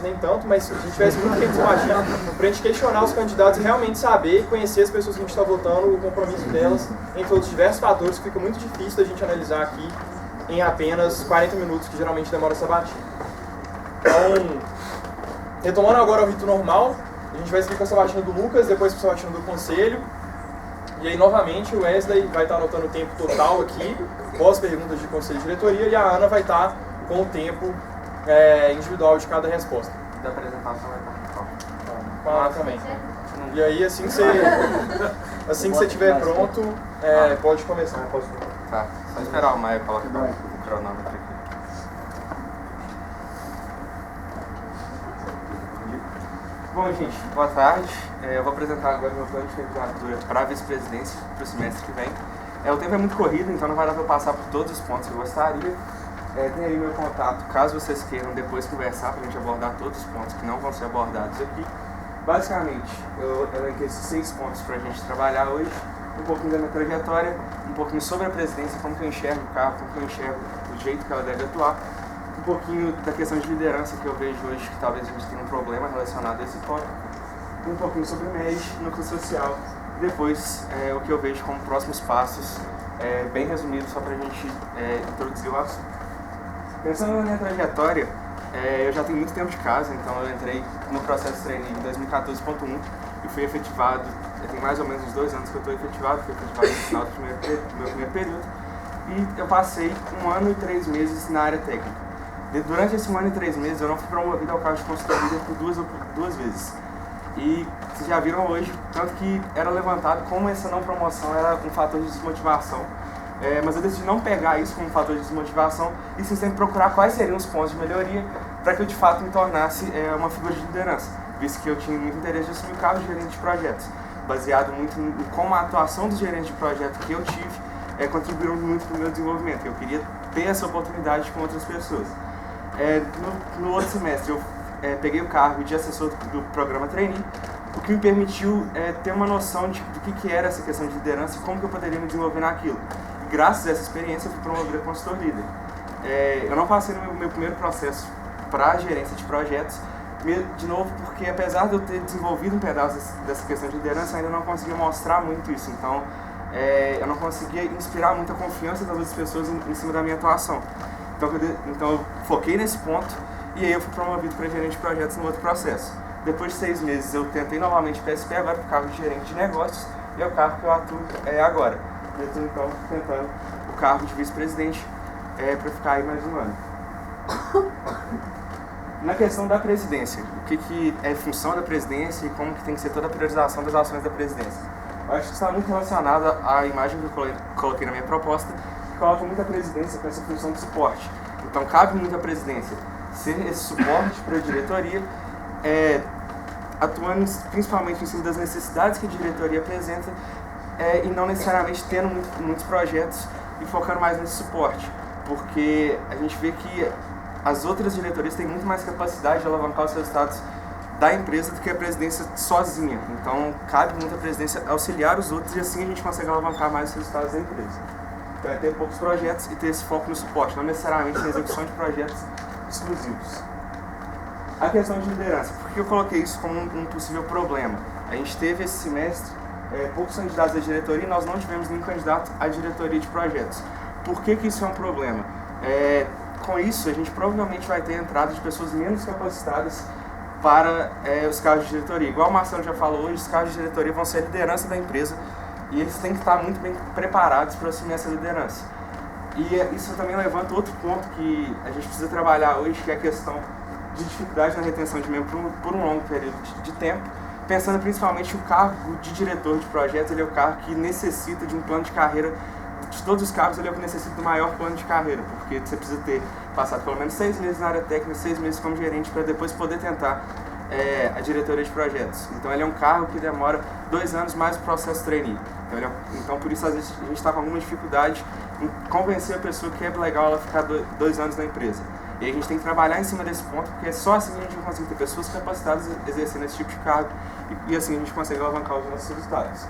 nem tanto, mas se a gente tivesse muito tempo de sabatina para a gente questionar os candidatos e realmente saber, conhecer as pessoas que a gente está votando, o compromisso delas, entre outros diversos fatores, que fica muito difícil da gente analisar aqui em apenas 40 minutos, que geralmente demora a sabatina. Então, retomando agora o rito normal, a gente vai seguir com a sabatina do Lucas, depois com a sabatina do Conselho. E aí, novamente, o Wesley vai estar anotando o tempo total aqui, pós perguntas de Conselho de Diretoria, e a Ana vai estar com o tempo individual de cada resposta. Da apresentação vai estar com a Ana também. E aí, assim que você estiver pronto, pode começar. Tá, só esperar o Maia colocar o cronômetro aqui. Bom, gente, boa tarde. Eu vou apresentar agora meu plano de candidatura para a vice-presidência para o semestre que vem. O tempo é muito corrido, então não vai dar para eu passar por todos os pontos que eu gostaria. Tem aí meu contato, caso vocês queiram depois conversar para a gente abordar todos os pontos que não vão ser abordados aqui. Basicamente, eu elenquei esses 6 pontos para a gente trabalhar hoje. Um pouquinho da minha trajetória, um pouquinho sobre a presidência, como que eu enxergo o cargo, como que eu enxergo o jeito que ela deve atuar. Um pouquinho da questão de liderança que eu vejo hoje, que talvez a gente tenha um problema relacionado a esse tópico. Um pouquinho sobre o MES, núcleo social. Depois, o que eu vejo como próximos passos, bem resumido, só para a gente introduzir o assunto. Pensando na minha trajetória, eu já tenho muito tempo de casa, então eu entrei no processo de trainee em 2014.1 e fui efetivado, tem mais ou menos uns 2 anos que eu estou efetivado, fui efetivado no final do meu primeiro período, e eu passei 1 ano e 3 meses na área técnica. Durante esse 1 ano e 3 meses eu não fui promovido ao cargo de consultoria por duas vezes. E vocês já viram hoje, tanto que era levantado como essa não promoção era um fator de desmotivação. Mas eu decidi não pegar isso como um fator de desmotivação e sim sempre procurar quais seriam os pontos de melhoria para que eu de fato me tornasse uma figura de liderança, visto que eu tinha muito interesse de assumir o cargo de gerente de projetos, baseado muito em como a atuação dos gerentes de projeto que eu tive contribuiu muito para o meu desenvolvimento. Eu queria ter essa oportunidade com outras pessoas. No outro semestre eu peguei o cargo de assessor do programa Trainee, o que me permitiu ter uma noção do que era essa questão de liderança e como que eu poderia me desenvolver naquilo. E graças a essa experiência eu fui promovido a consultor líder. Eu não passei no meu primeiro processo para a gerência de projetos, de novo porque apesar de eu ter desenvolvido um pedaço dessa questão de liderança, ainda não conseguia mostrar muito isso. Então eu não conseguia inspirar muita confiança das outras pessoas em cima da minha atuação. Então eu foquei nesse ponto e aí eu fui promovido para gerente de projetos no outro processo. Depois de 6 meses eu tentei novamente PSP, agora para o cargo de gerente de negócios, e é o cargo que eu atuo agora. E eu estou então tentando o cargo de vice-presidente para ficar aí mais 1 ano. Na questão da presidência, o que é função da presidência e como que tem que ser toda a priorização das ações da presidência. Eu acho que está muito relacionada à imagem que eu coloquei na minha proposta, que coloca muita presidência com essa função de suporte. Então cabe muito à presidência ser esse suporte para a diretoria, atuando principalmente em cima das necessidades que a diretoria apresenta e não necessariamente tendo muitos projetos e focando mais nesse suporte, porque a gente vê que as outras diretorias têm muito mais capacidade de alavancar os resultados da empresa do que a presidência sozinha. Então cabe muito à presidência auxiliar os outros e assim a gente consegue alavancar mais os resultados da empresa. Então ter poucos projetos e ter esse foco no suporte, não necessariamente na execução de projetos exclusivos. A questão de liderança, por que eu coloquei isso como um possível problema? A gente teve esse semestre poucos candidatos à diretoria e nós não tivemos nenhum candidato à diretoria de projetos. Por que isso é um problema? Com isso, a gente provavelmente vai ter entrada de pessoas menos capacitadas para os cargos de diretoria. Igual o Marcelo já falou hoje, os cargos de diretoria vão ser a liderança da empresa e eles têm que estar muito bem preparados para assumir essa liderança. E isso também levanta outro ponto que a gente precisa trabalhar hoje, que é a questão de dificuldade na retenção de membros por um longo período de tempo, pensando principalmente que o cargo de diretor de projetos ele é o cargo que necessita de um plano de carreira. De todos os cargos, ele é o que necessita do maior plano de carreira, porque você precisa ter passado pelo menos 6 meses na área técnica, 6 meses como gerente, para depois poder tentar a diretoria de projetos. Então ele é um cargo que demora 2 anos mais o processo trainee. Então por isso às vezes a gente está com alguma dificuldade em convencer a pessoa que é legal ela ficar 2 anos na empresa. E a gente tem que trabalhar em cima desse ponto, porque é só assim que a gente vai conseguir ter pessoas capacitadas exercendo esse tipo de cargo e assim a gente consegue alavancar os nossos resultados.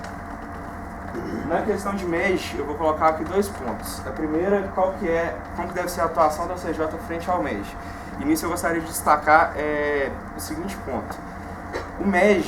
Na questão de MES, eu vou colocar aqui 2 pontos. A primeira, como que deve ser a atuação da CJ frente ao MES. E nisso eu gostaria de destacar o seguinte ponto. O MEG,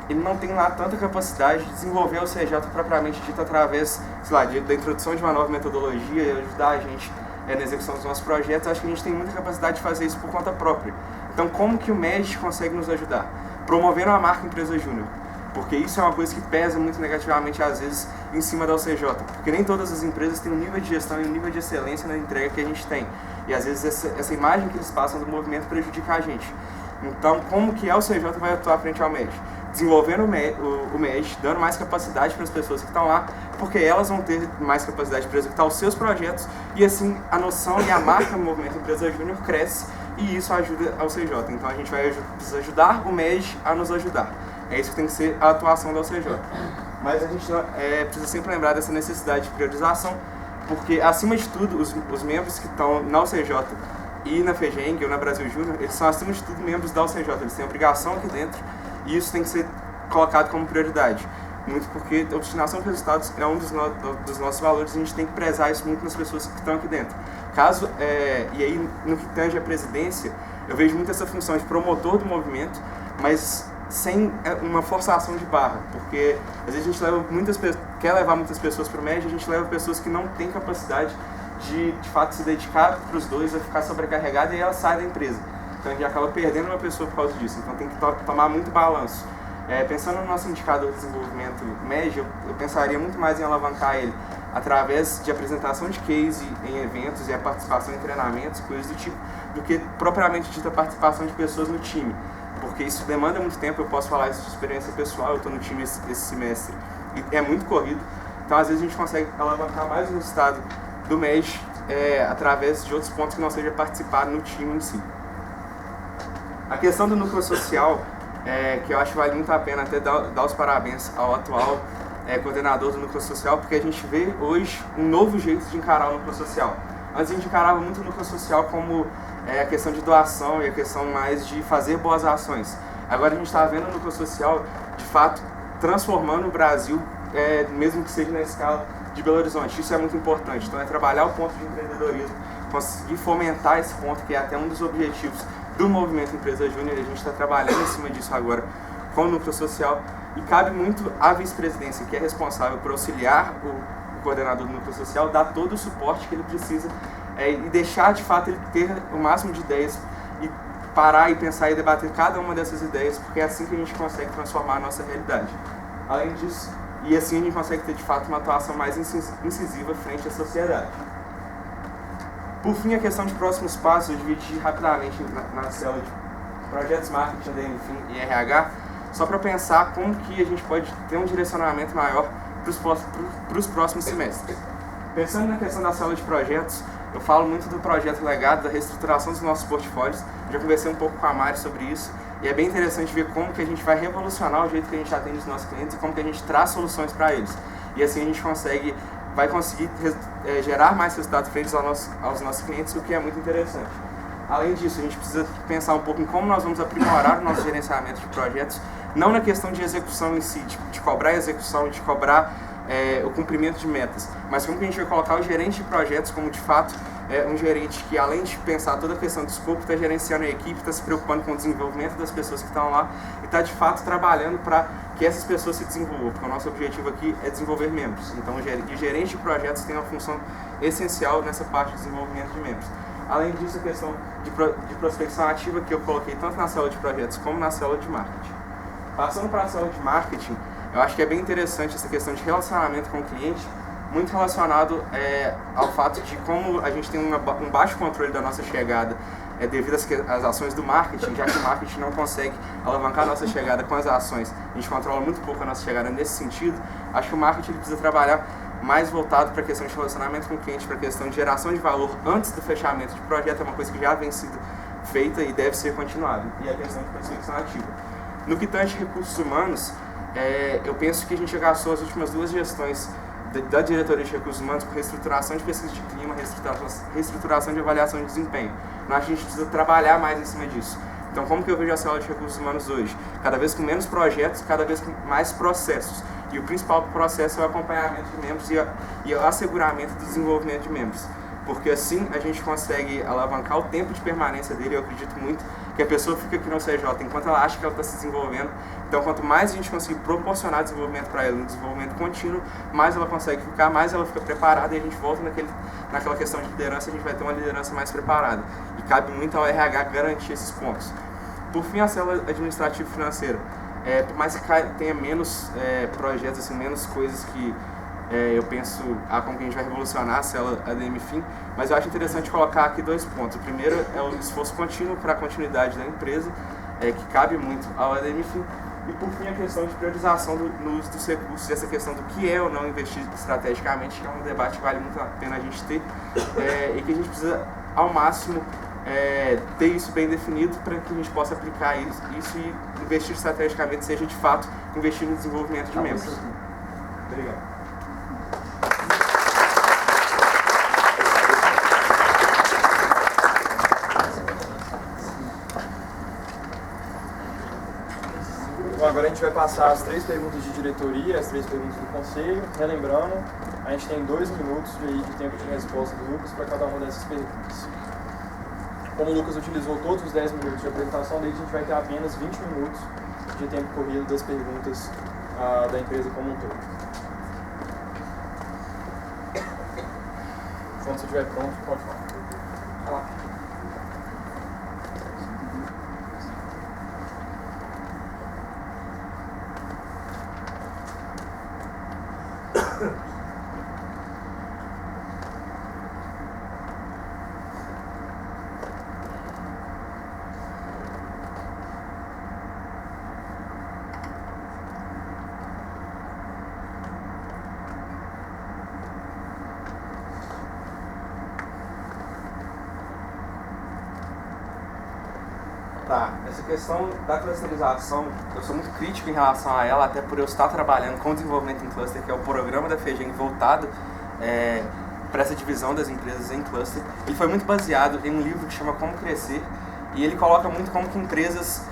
ele não tem lá tanta capacidade de desenvolver o CJ propriamente dito através, sei lá, da introdução de uma nova metodologia e ajudar a gente na execução dos nossos projetos. Acho que a gente tem muita capacidade de fazer isso por conta própria. Então, como que o MEG consegue nos ajudar? Promovendo a marca Empresa Júnior. Porque isso é uma coisa que pesa muito negativamente, às vezes, em cima da UCJ. Porque nem todas as empresas têm um nível de gestão e um nível de excelência na entrega que a gente tem. E, às vezes, essa imagem que eles passam do movimento prejudica a gente. Então, como que a UCJ vai atuar frente ao MEG? Desenvolvendo o MEG, dando mais capacidade para as pessoas que estão lá, porque elas vão ter mais capacidade para executar os seus projetos, e assim a noção e a marca do movimento Empresa Júnior cresce, e isso ajuda ao CJ. Então a gente vai ajudar o MEG a nos ajudar. É isso que tem que ser a atuação da UCJ. Mas a gente precisa sempre lembrar dessa necessidade de priorização, porque acima de tudo, os membros que estão na UCJ e na FEGENG ou na Brasil Júnior, eles são acima de tudo membros da UCJ, eles têm obrigação aqui dentro, e isso tem que ser colocado como prioridade. Muito porque a obstinação de resultados é um dos nossos valores, e a gente tem que prezar isso muito nas pessoas que estão aqui dentro. E aí, no que tange a presidência, eu vejo muito essa função de promotor do movimento, mas sem uma forçação de barra, porque às vezes a gente quer levar muitas pessoas para o MEG, a gente leva pessoas que não têm capacidade de fato se dedicar para os dois, vai ficar sobrecarregada e ela sai da empresa. Então a gente acaba perdendo uma pessoa por causa disso, então tem que tomar muito balanço. Pensando no nosso indicador de desenvolvimento MEG, eu pensaria muito mais em alavancar ele através de apresentação de case em eventos e a participação em treinamentos, coisas do tipo, do que propriamente dita a participação de pessoas no time. Porque isso demanda muito tempo, eu posso falar isso de experiência pessoal, eu estou no time esse semestre e é muito corrido, então às vezes a gente consegue alavancar mais o resultado do MEG através de outros pontos que não seja participar no time em si. A questão do núcleo social, que eu acho que vale muito a pena até dar os parabéns ao atual coordenador do núcleo social, porque a gente vê hoje um novo jeito de encarar o núcleo social. Antes a gente encarava muito o núcleo social como a questão de doação e a questão mais de fazer boas ações. Agora a gente está vendo o núcleo social, de fato, transformando o Brasil, mesmo que seja na escala de Belo Horizonte. Isso é muito importante. Então é trabalhar o ponto de empreendedorismo, conseguir fomentar esse ponto, que é até um dos objetivos do movimento Empresa Júnior, e a gente está trabalhando em cima disso agora com o núcleo social. E cabe muito à vice-presidência, que é responsável por auxiliar o coordenador do núcleo social, dar todo o suporte que ele precisa e deixar de fato ele ter o máximo de ideias e parar e pensar e debater cada uma dessas ideias, porque é assim que a gente consegue transformar a nossa realidade. Além disso, e assim a gente consegue ter de fato uma atuação mais incisiva frente à sociedade. Por fim, a questão de próximos passos, eu dividi rapidamente na célula de projetos, marketing, e RH, só para pensar como que a gente pode ter um direcionamento maior para os próximos semestres. Pensando na questão da célula de projetos, eu falo muito do projeto legado, da reestruturação dos nossos portfólios. Já conversei um pouco com a Mari sobre isso, e é bem interessante ver como que a gente vai revolucionar o jeito que a gente atende os nossos clientes e como que a gente traz soluções para eles. E assim a gente vai conseguir gerar mais resultados frente aos nossos clientes, o que é muito interessante. Além disso, a gente precisa pensar um pouco em como nós vamos aprimorar o nosso gerenciamento de projetos, não na questão de execução em si, de cobrar a execução, de cobrar o cumprimento de metas, mas como que a gente vai colocar o gerente de projetos como, de fato, um gerente que, além de pensar toda a questão do escopo, está gerenciando a equipe, está se preocupando com o desenvolvimento das pessoas que estão lá e está, de fato, trabalhando para que essas pessoas se desenvolvam, porque o nosso objetivo aqui é desenvolver membros. Então, o gerente de projetos tem uma função essencial nessa parte de desenvolvimento de membros. Além disso, a questão de prospecção ativa, que eu coloquei tanto na célula de projetos como na célula de marketing. Passando para a célula de marketing, eu acho que é bem interessante essa questão de relacionamento com o cliente, muito relacionado ao fato de como a gente tem um baixo controle da nossa chegada devido às ações do marketing, já que o marketing não consegue alavancar a nossa chegada com as ações. A gente controla muito pouco a nossa chegada nesse sentido. Acho que o marketing precisa trabalhar mais voltado para a questão de relacionamento com o cliente, para a questão de geração de valor antes do fechamento de projeto, é uma coisa que já vem sido feita e deve ser continuada. E a questão de prospecção ativa. No que tange recursos humanos, eu penso que a gente gastou as últimas 2 gestões da diretoria de recursos humanos com reestruturação de pesquisa de clima, reestruturação de avaliação de desempenho. Nós acho que a gente precisa trabalhar mais em cima disso. Então, como que eu vejo a célula de recursos humanos hoje? Cada vez com menos projetos, cada vez com mais processos. E o principal processo é o acompanhamento de membros e o asseguramento do desenvolvimento de membros. porque assim a gente consegue alavancar o tempo de permanência dele. Eu acredito muito que a pessoa fica aqui no CJ enquanto ela acha que ela está se desenvolvendo. Então, quanto mais a gente conseguir proporcionar desenvolvimento para ela, um desenvolvimento contínuo, mais ela consegue ficar, mais ela fica preparada, e a gente volta naquela questão de liderança, a gente vai ter uma liderança mais preparada. E cabe muito ao RH garantir esses pontos. Por fim, a célula administrativa e financeira. Por mais que tenha menos projetos, assim, menos coisas que eu penso como que a gente vai revolucionar a célula ADM Fin, mas eu acho interessante colocar aqui 2 pontos. O primeiro é o esforço contínuo para a continuidade da empresa, que cabe muito ao ADM Fin. E por fim, a questão de priorização no uso dos recursos, essa questão do que é ou não investir estrategicamente, que é um debate que vale muito a pena a gente ter, e que a gente precisa, ao máximo, ter isso bem definido para que a gente possa aplicar isso e investir estrategicamente seja, de fato, investir no desenvolvimento de membros. Obrigado. Bom, agora a gente vai passar as 3 perguntas de diretoria, as 3 perguntas do conselho. Relembrando, a gente tem 2 minutos de tempo de resposta do Lucas para cada uma dessas perguntas. Como o Lucas utilizou todos os 10 minutos de apresentação dele, a gente vai ter apenas 20 minutos de tempo corrido das perguntas da empresa como um todo. Quando você estiver pronto, pode falar. Essa questão da clusterização, eu sou muito crítico em relação a ela, até por eu estar trabalhando com desenvolvimento em cluster, que é o programa da FEGEM voltado para essa divisão das empresas em cluster. Ele foi muito baseado em um livro que chama Como Crescer, e ele coloca muito como que empresas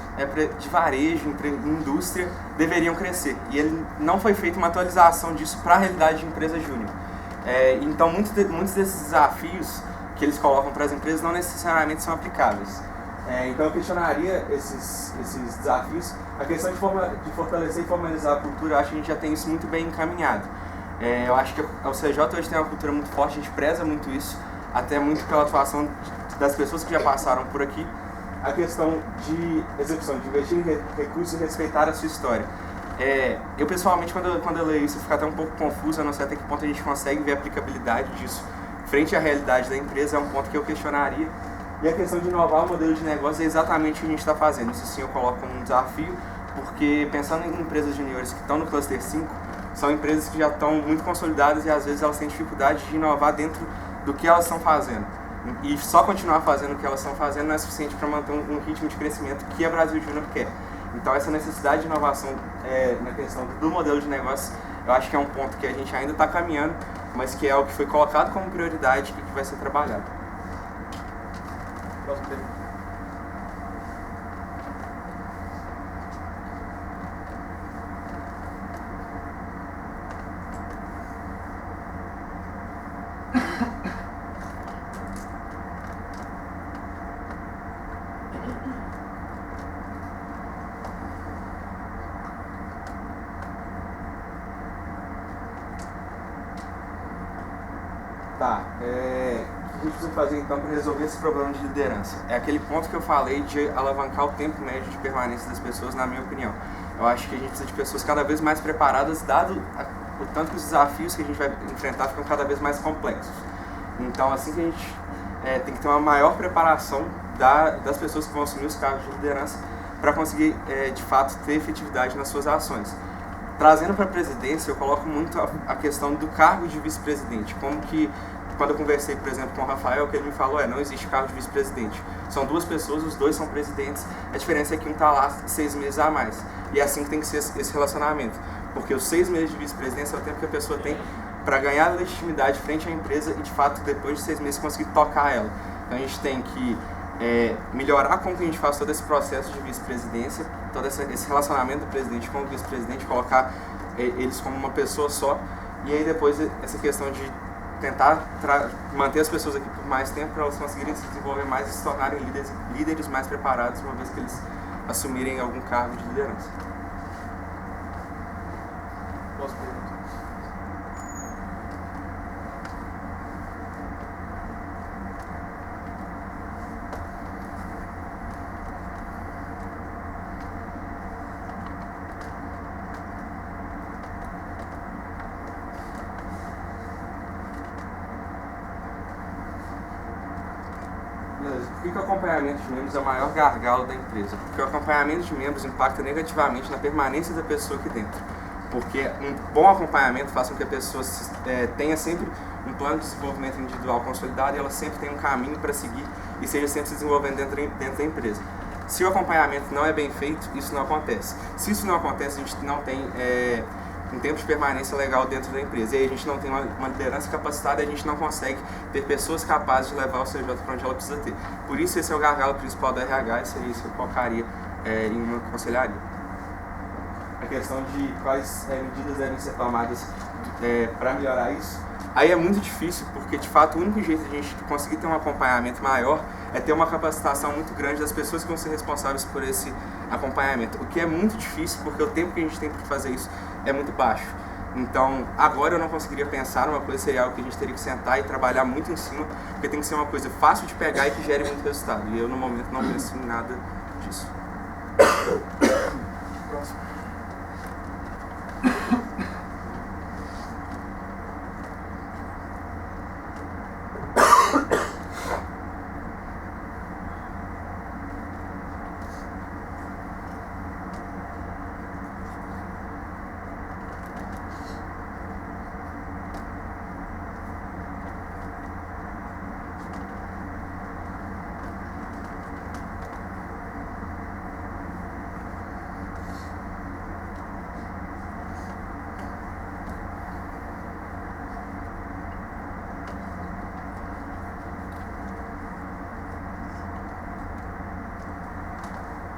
de varejo, indústria, deveriam crescer. E ele não foi feita uma atualização disso para a realidade de empresa júnior. Então, muitos desses desafios que eles colocam para as empresas não necessariamente são aplicáveis. Então eu questionaria esses desafios. A questão de fortalecer e formalizar a cultura, eu acho que a gente já tem isso muito bem encaminhado. Eu acho que o CJ hoje tem uma cultura muito forte, a gente preza muito isso, até muito pela atuação das pessoas que já passaram por aqui. A questão de execução, de investir em recursos e respeitar a sua história. Eu pessoalmente, quando eu leio isso, eu fico até um pouco confuso, a não ser até que ponto a gente consegue ver a aplicabilidade disso frente à realidade da empresa, é um ponto que eu questionaria. E a questão de inovar o modelo de negócio é exatamente o que a gente está fazendo. Isso sim eu coloco como um desafio, porque pensando em empresas juniores que estão no Cluster 5, são empresas que já estão muito consolidadas e às vezes elas têm dificuldade de inovar dentro do que elas estão fazendo. E só continuar fazendo o que elas estão fazendo não é suficiente para manter um ritmo de crescimento que a Brasil Júnior quer. Então essa necessidade de inovação na questão do modelo de negócio, eu acho que é um ponto que a gente ainda está caminhando, mas que é o que foi colocado como prioridade e que vai ser trabalhado. Próxima pergunta. O que a gente precisa fazer então para resolver esse problema de liderança? É aquele ponto que eu falei de alavancar o tempo médio de permanência das pessoas, na minha opinião. Eu acho que a gente precisa de pessoas cada vez mais preparadas, dado o tanto que os desafios que a gente vai enfrentar ficam cada vez mais complexos. Então, assim que a gente tem que ter uma maior preparação das pessoas que vão assumir os cargos de liderança para conseguir, de fato, ter efetividade nas suas ações. Trazendo para a presidência, eu coloco muito a questão do cargo de vice-presidente, como que quando eu conversei, por exemplo, com o Rafael, que ele me falou, não existe cargo de vice-presidente. São 2 pessoas, os 2 são presidentes, a diferença é que um está lá 6 meses a mais. E é assim que tem que ser esse relacionamento, porque os 6 meses de vice-presidência é o tempo que a pessoa tem para ganhar legitimidade frente à empresa e, de fato, depois de 6 meses conseguir tocar ela. Então a gente tem que melhorar como que a gente faz todo esse processo de vice-presidência, todo esse relacionamento do presidente com o vice-presidente, colocar eles como uma pessoa só, e aí depois essa questão de tentar manter as pessoas aqui por mais tempo para elas conseguirem se desenvolver mais e se tornarem líderes mais preparados uma vez que eles assumirem algum cargo de liderança. Posso perguntar? Por que o acompanhamento de membros é o maior gargalo da empresa? Porque o acompanhamento de membros impacta negativamente na permanência da pessoa aqui dentro. Porque um bom acompanhamento faz com que a pessoa tenha sempre um plano de desenvolvimento individual consolidado e ela sempre tenha um caminho para seguir e seja sempre se desenvolvendo dentro da empresa. Se o acompanhamento não é bem feito, isso não acontece. Se isso não acontece, a gente não tem um tempo de permanência legal dentro da empresa. E aí a gente não tem uma liderança capacitada e a gente não consegue ter pessoas capazes de levar o CJ para onde ela precisa ter. Por isso esse é o gargalo principal do RH e seria isso que eu colocaria em uma conselharia. A questão de quais medidas devem ser tomadas para melhorar isso. Aí é muito difícil, porque de fato o único jeito de a gente conseguir ter um acompanhamento maior é ter uma capacitação muito grande das pessoas que vão ser responsáveis por esse acompanhamento. O que é muito difícil, porque o tempo que a gente tem para fazer isso é muito baixo. Então, agora eu não conseguiria pensar numa coisa, seria algo que a gente teria que sentar e trabalhar muito em cima, porque tem que ser uma coisa fácil de pegar e que gere muito resultado. E eu, no momento, não penso em nada disso. Próximo.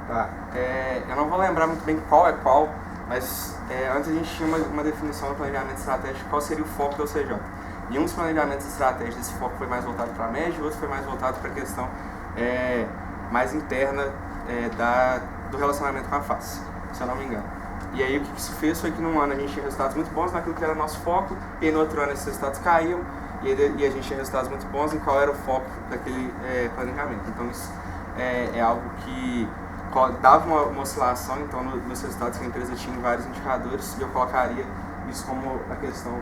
Tá. Eu não vou lembrar muito bem qual é qual, mas antes a gente tinha uma definição do planejamento estratégico, qual seria o foco do CJ. E um dos planejamentos estratégicos, esse foco foi mais voltado para a média, o outro foi mais voltado para a questão mais interna do relacionamento com a face, se eu não me engano. E aí o que isso fez foi que num ano a gente tinha resultados muito bons naquilo que era nosso foco, e aí no outro ano esses resultados caíam, e a gente tinha resultados muito bons em qual era o foco daquele planejamento. Então isso é algo que dava uma oscilação então nos resultados que a empresa tinha em vários indicadores, e eu colocaria isso como a questão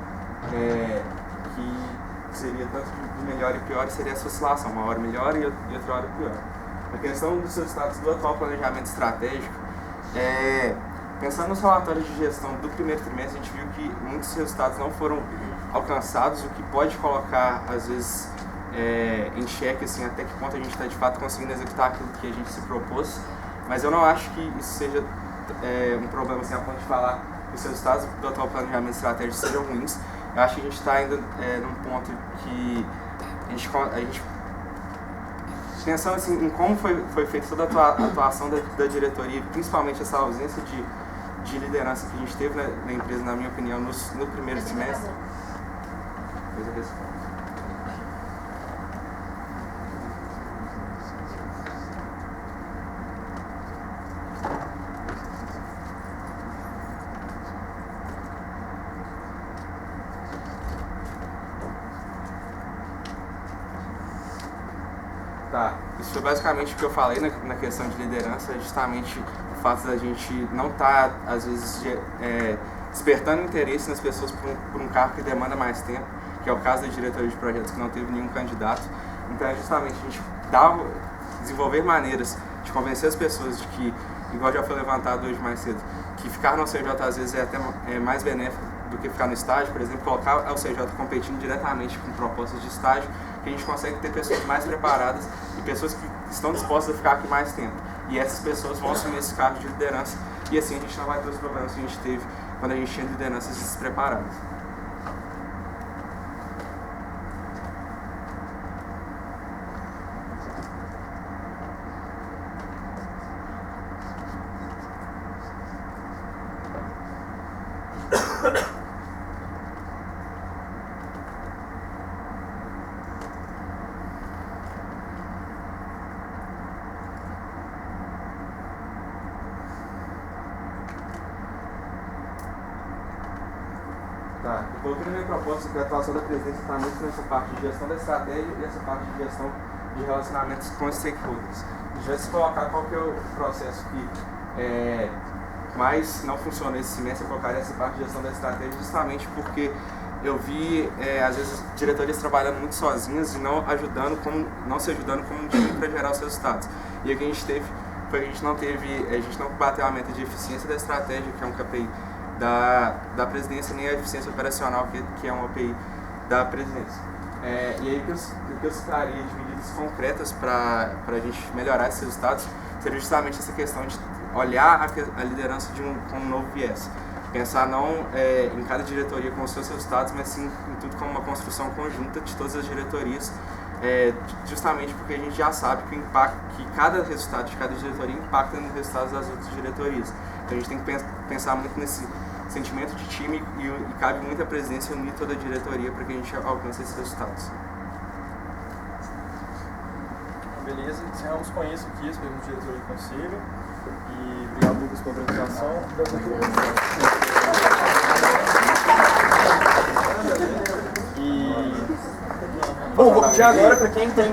que seria tanto de melhor e pior, seria essa oscilação, uma hora melhor e outra hora pior. A questão dos resultados do atual planejamento estratégico, pensando nos relatórios de gestão do primeiro trimestre, a gente viu que muitos resultados não foram alcançados, o que pode colocar, às vezes, em xeque assim, até que ponto a gente está de fato conseguindo executar aquilo que a gente se propôs. Mas eu não acho que isso seja um problema assim, a ponto de falar que os resultados do atual planejamento estratégico sejam ruins. Eu acho que a gente está ainda num ponto que a gente pensando assim, em como foi feita toda a atuação da diretoria, principalmente essa ausência de liderança que a gente teve na empresa, na minha opinião, no primeiro semestre. Tá, isso foi basicamente o que eu falei na questão de liderança, justamente o fato da gente não estar, às vezes, despertando interesse nas pessoas por um cargo que demanda mais tempo, que é o caso da diretoria de projetos, que não teve nenhum candidato. Então é justamente a gente desenvolver maneiras de convencer as pessoas de que, igual já foi levantado hoje mais cedo, que ficar no CJ às vezes é até mais benéfico do que ficar no estágio. Por exemplo, colocar o CJ competindo diretamente com propostas de estágio, que a gente consegue ter pessoas mais preparadas e pessoas que estão dispostas a ficar aqui mais tempo. E essas pessoas vão assumir esse cargo de liderança, e assim a gente não vai ter os problemas que a gente teve quando a gente tinha lideranças despreparadas. Tá, eu coloquei na minha proposta que a atuação da presidência está muito nessa parte de gestão da estratégia e essa parte de gestão de relacionamentos com os stakeholders. A gente vai se colocar qual que é o processo que mais não funciona esse semestre, eu colocaria essa parte de gestão da estratégia justamente porque eu vi, às vezes, diretorias trabalhando muito sozinhas e não se ajudando como um time para gerar os resultados. E o que a gente teve foi que a gente não bateu a meta de eficiência da estratégia, que é um KPI da presidência, nem a eficiência operacional, que é uma API da presidência. E aí o que eu citaria de medidas concretas para a gente melhorar esses resultados seria justamente essa questão de olhar a liderança com um novo viés. Pensar não em cada diretoria com os seus resultados, mas sim em tudo como uma construção conjunta de todas as diretorias, justamente porque a gente já sabe que cada resultado de cada diretoria impacta nos resultados das outras diretorias. Então a gente tem que pensar muito nesse sentimento de time e cabe muito à presidência unir toda a diretoria para que a gente alcance esses resultados. Beleza, encerramos com isso aqui, as perguntas de diretoria e conselho. E obrigado, Lucas, pela apresentação. Bom, vou pedir agora para quem tem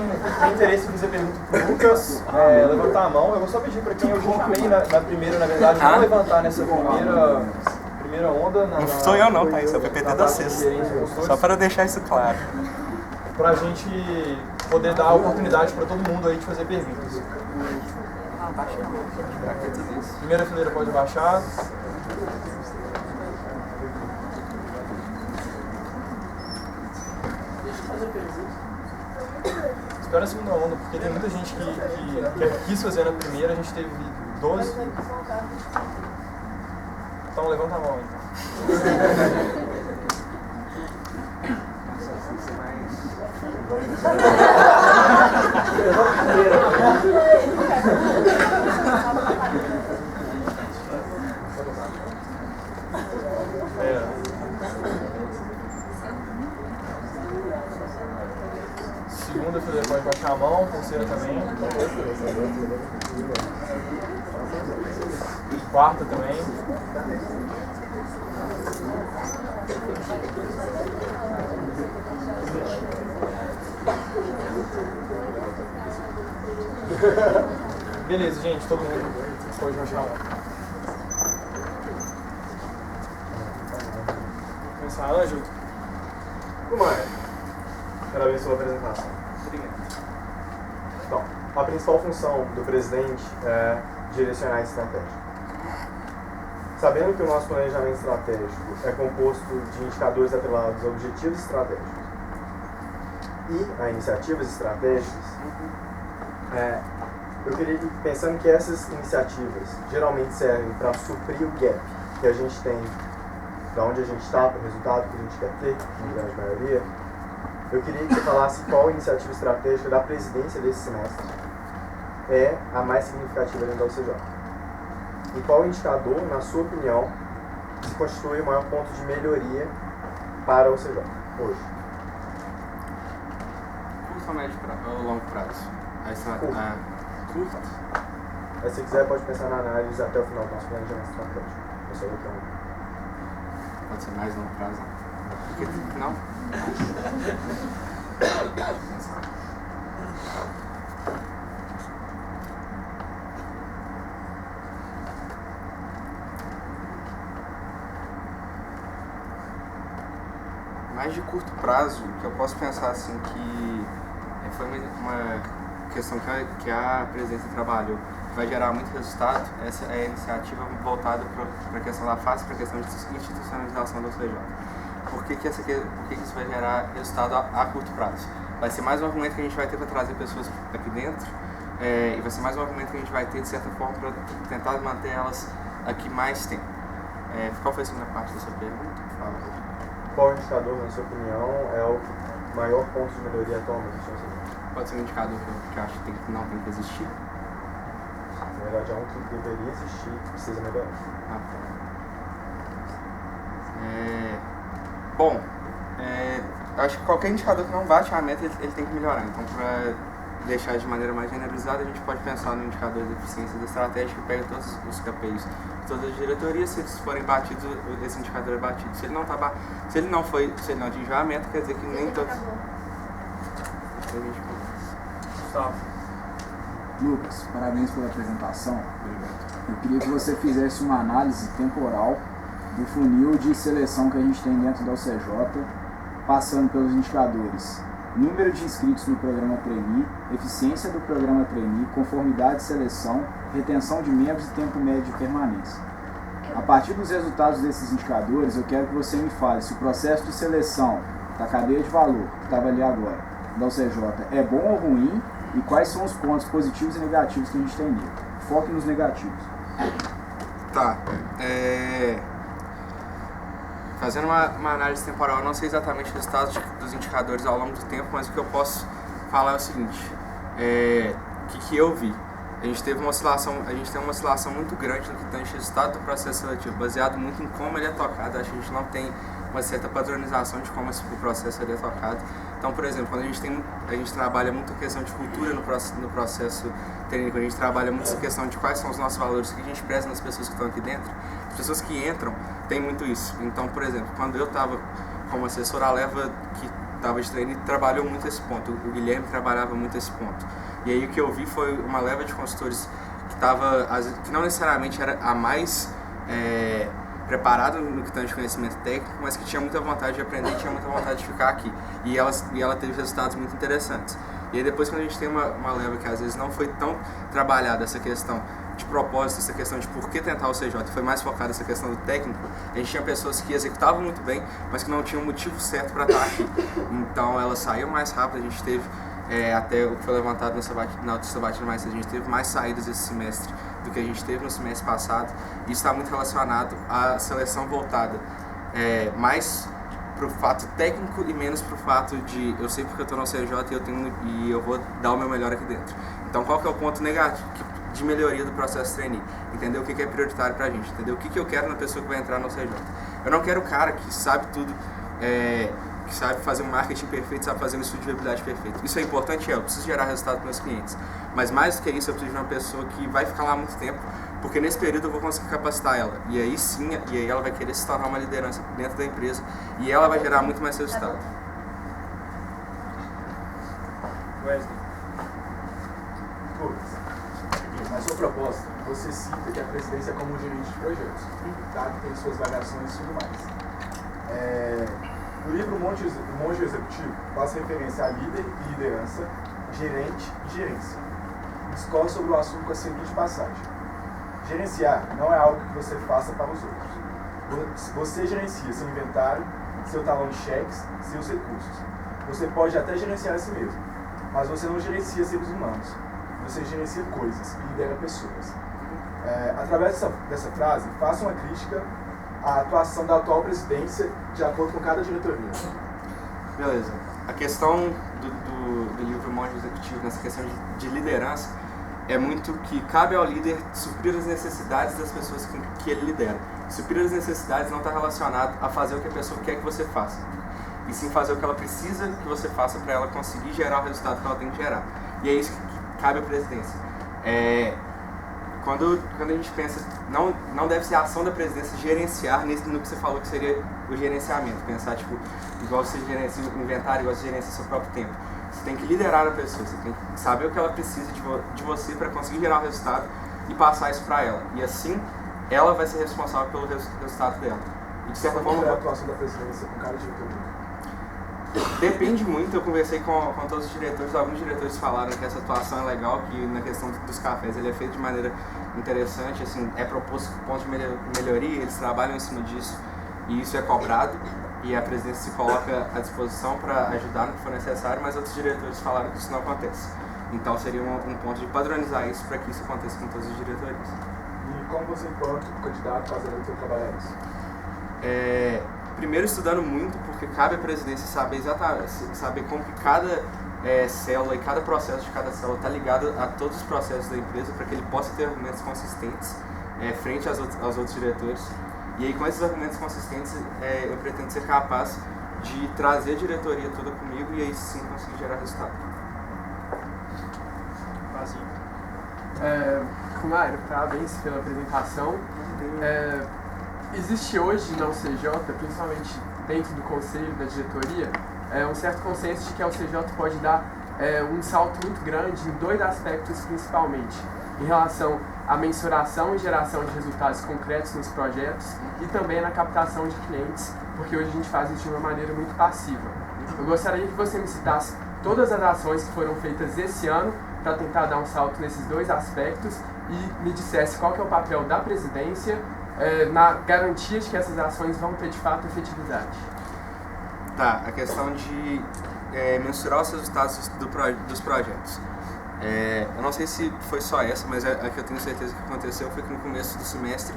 interesse em fazer pergunta para o Lucas, levantar a mão. Eu vou só pedir para quem eu já chamei na primeira, na verdade, não levantar nessa primeira onda. Não sou eu não, tá? Isso é o PPT da sexta. Só para deixar isso claro. Para a gente poder dar a oportunidade para todo mundo aí de fazer perguntas. Primeira fileira pode baixar. Espera a segunda onda, porque tem muita gente que quis fazer na primeira, a gente teve 12. Então levanta a mão então. Segunda fileira pode baixar a mão, terceira também. Quarta também. Beleza, gente, todo mundo pode baixar a mão. Vamos começar, Ângelo. Maia, parabéns pela apresentação. Obrigado. Então, a principal função do presidente é direcionar a estratégia. Sabendo que o nosso planejamento estratégico é composto de indicadores atrelados a objetivos estratégicos e a iniciativas estratégicas, eu queria ir pensando que essas iniciativas geralmente servem para suprir o gap que a gente tem da onde a gente está para o resultado que a gente quer ter, na grande maioria. Eu queria que você falasse qual iniciativa estratégica da presidência desse semestre é a mais significativa dentro da UCJ. E qual indicador, na sua opinião, se constitui o maior ponto de melhoria para a UCJ hoje? Curto ou médio ou longo prazo? Curto. Mas se quiser, pode pensar na análise até o final do nosso planejamento estratégico. Eu sou o Pode ser mais longo prazo? Porque não? Mais de curto prazo, que eu posso pensar assim que foi uma questão que a presidência trabalhou, que vai gerar muito resultado. Essa é a iniciativa voltada para a questão da FACE, para a questão de institucionalização da UCJ. Por que isso vai gerar resultado a curto prazo? Vai ser mais um argumento que a gente vai ter para trazer pessoas aqui dentro, e vai ser mais um argumento que a gente vai ter, de certa forma, para tentar manter elas aqui mais tempo. Qual foi a segunda parte da sua pergunta? Qual indicador, na sua opinião, é o maior ponto de melhoria atualmente? Pode ser um indicador que eu acho que não tem que existir? Na verdade, é um que deveria existir e precisa melhorar. Bom, eu acho que qualquer indicador que não bate a meta, ele tem que melhorar. Então, deixar de maneira mais generalizada, a gente pode pensar no indicador de eficiência da estratégia que pega todos os KPIs de todas as diretorias. Se eles forem batidos, esse indicador é batido. Se ele não atingiu a meta, quer dizer que nem todos. Gustavo. Lucas, parabéns pela apresentação. Eu queria que você fizesse uma análise temporal do funil de seleção que a gente tem dentro da UCJ, passando pelos indicadores: número de inscritos no programa trainee, eficiência do programa trainee, conformidade de seleção, retenção de membros e tempo médio de permanência. A partir dos resultados desses indicadores, eu quero que você me fale se o processo de seleção da cadeia de valor, que estava ali agora, da UCJ, é bom ou ruim, e quais são os pontos positivos e negativos que a gente tem nele. Foque nos negativos. Tá. Fazendo uma análise temporal, eu não sei exatamente os resultados dos indicadores ao longo do tempo, mas o que eu posso falar é o seguinte: o que eu vi? A gente tem uma oscilação muito grande no que tange o resultado do processo seletivo, baseado muito em como ele é tocado. Acho que a gente não tem uma certa padronização de como o processo ele é tocado. Então, por exemplo, quando a gente trabalha muito a questão de cultura no processo técnico, a gente trabalha muito essa questão de quais são os nossos valores, o que a gente preza nas pessoas que estão aqui dentro. As pessoas que entram têm muito isso. Então, por exemplo, quando eu estava como assessor, a leva que estava de treino trabalhou muito esse ponto. O Guilherme trabalhava muito esse ponto. E aí o que eu vi foi uma leva de consultores que não necessariamente era a mais preparada no que tange de conhecimento técnico, mas que tinha muita vontade de aprender e tinha muita vontade de ficar aqui. E ela teve resultados muito interessantes. E aí depois, quando a gente tem uma leva que às vezes não foi tão trabalhada essa questão de propósito, essa questão de por que tentar o CJ, foi mais focada nessa questão do técnico, a gente tinha pessoas que executavam muito bem, mas que não tinham motivo certo para estar aqui. Então elas saíam mais rápido, a gente teve, até o que foi levantado na autosabatina mais cedo, a gente teve mais saídas esse semestre do que a gente teve no semestre passado. Isso está muito relacionado à seleção voltada mais para o fato técnico e menos para o fato de eu sei porque eu estou no CJ e eu vou dar o meu melhor aqui dentro. Então qual que é o ponto negativo de melhoria do processo trainee? Entender o que é prioritário para a gente, entender o que eu quero na pessoa que vai entrar no CJ. Eu não quero o cara que sabe tudo, que sabe fazer um marketing perfeito, sabe fazer um estudo de viabilidade perfeito. Isso é importante, eu preciso gerar resultado para meus clientes. Mas mais do que isso, eu preciso de uma pessoa que vai ficar lá muito tempo, porque nesse período eu vou conseguir capacitar ela. E aí sim, ela vai querer se tornar uma liderança dentro da empresa e ela vai gerar muito mais resultado. Wesley. Na sua proposta, você cita que a presidência é como um gerente de projetos, tá? Que tem suas variações e tudo mais. No livro O Monge Executivo, faz referência a líder e liderança, gerente e gerência. Discorre sobre o assunto com a seguinte passagem: gerenciar não é algo que você faça para os outros. Você gerencia seu inventário, seu talão de cheques, seus recursos. Você pode até gerenciar a si mesmo, mas você não gerencia seres humanos. Você gerencia coisas e lidera pessoas. Através dessa frase, faça uma crítica à atuação da atual presidência de acordo com cada diretoria. Beleza. A questão do livro Monge Executivo, nessa questão de liderança, é muito que cabe ao líder suprir as necessidades das pessoas que ele lidera. Suprir as necessidades não está relacionado a fazer o que a pessoa quer que você faça, e sim fazer o que ela precisa que você faça para ela conseguir gerar o resultado que ela tem que gerar. E é isso que cabe à presidência. Quando a gente pensa, não deve ser a ação da presidência gerenciar no que você falou que seria o gerenciamento. Pensar, tipo, igual você gerencia o inventário, igual você gerencia seu próprio tempo. Você tem que liderar a pessoa, você tem que saber o que ela precisa de você para conseguir gerar o resultado e passar isso para ela. E assim, ela vai ser responsável pelo resultado dela. E de certa forma... Qual é a atuação da presidência com cada diretoria? Depende muito, eu conversei com todos os diretores, alguns diretores falaram que essa atuação é legal, que na questão dos cafés ele é feito de maneira interessante, assim, é proposto ponto de melhoria, eles trabalham em cima disso e isso é cobrado e a presidência se coloca à disposição para ajudar no que for necessário, mas outros diretores falaram que isso não acontece. Então seria um ponto de padronizar isso para que isso aconteça com todas as diretorias. E como você, enquanto candidato, faz o seu trabalho isso? Primeiro estudando muito, porque cabe à presidência saber como que cada célula e cada processo de cada célula está ligado a todos os processos da empresa para que ele possa ter argumentos consistentes frente aos outros diretores. E aí com esses argumentos consistentes eu pretendo ser capaz de trazer a diretoria toda comigo e aí sim conseguir gerar resultado. Mário, parabéns pela apresentação. Existe hoje na UCJ, principalmente dentro do conselho, da diretoria, um certo consenso de que a UCJ pode dar um salto muito grande em dois aspectos principalmente, em relação à mensuração e geração de resultados concretos nos projetos e também na captação de clientes, porque hoje a gente faz isso de uma maneira muito passiva. Eu gostaria que você me citasse todas as ações que foram feitas esse ano para tentar dar um salto nesses dois aspectos e me dissesse qual que é o papel da presidência na garantia de que essas ações vão ter de fato efetividade. Tá, a questão de mensurar os resultados dos projetos. Eu não sei se foi só essa, mas a que eu tenho certeza que aconteceu foi que no começo do semestre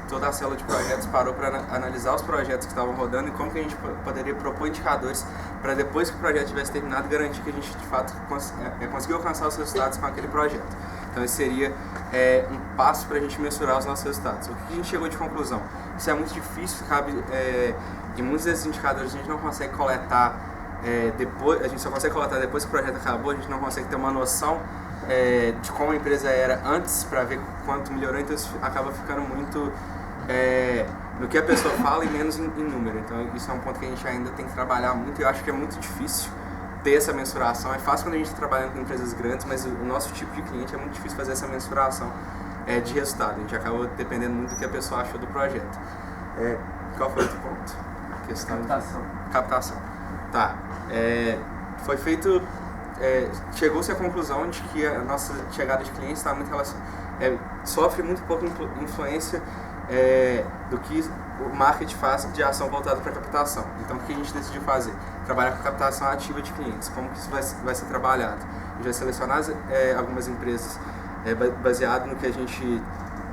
toda a célula de projetos parou para analisar os projetos que estavam rodando e como que a gente poderia propor indicadores para depois que o projeto tivesse terminado garantir que a gente de fato conseguiu alcançar os resultados com aquele projeto. Então esse seria um passo para a gente mensurar os nossos resultados. O que a gente chegou de conclusão? Isso é muito difícil, em muitos desses indicadores a gente não consegue coletar depois, a gente só consegue coletar depois que o projeto acabou, a gente não consegue ter uma noção de como a empresa era antes para ver quanto melhorou, então isso acaba ficando muito no que a pessoa fala e menos em número. Então isso é um ponto que a gente ainda tem que trabalhar muito e eu acho que é muito difícil ter essa mensuração. É fácil quando a gente está trabalhando com empresas grandes, mas o nosso tipo de cliente é muito difícil fazer essa mensuração de resultado. A gente acaba dependendo muito do que a pessoa achou do projeto. Qual foi o outro ponto? Questão captação. Tá. Foi feito... chegou-se à conclusão de que a nossa chegada de clientes está muito sofre muito pouca influência do que o marketing faz de ação voltada para captação. Então o que a gente decidiu fazer? Trabalhar com captação ativa de clientes. Como que isso vai ser trabalhado? A gente vai selecionar algumas empresas baseado no que a gente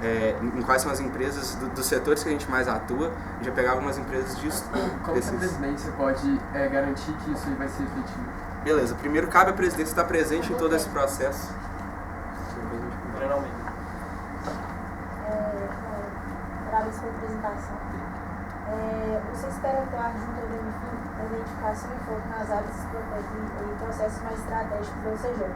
em quais são as empresas dos setores que a gente mais atua. A gente vai pegar algumas empresas disso. Como a presidência pode garantir que isso vai ser efetivo? Beleza, primeiro cabe à presidência estar presente em todo esse processo. Parabéns pela apresentação. Você espera atuar junto ao DMFIN na identificação e foco nas áreas e processos mais estratégicos do OCJ.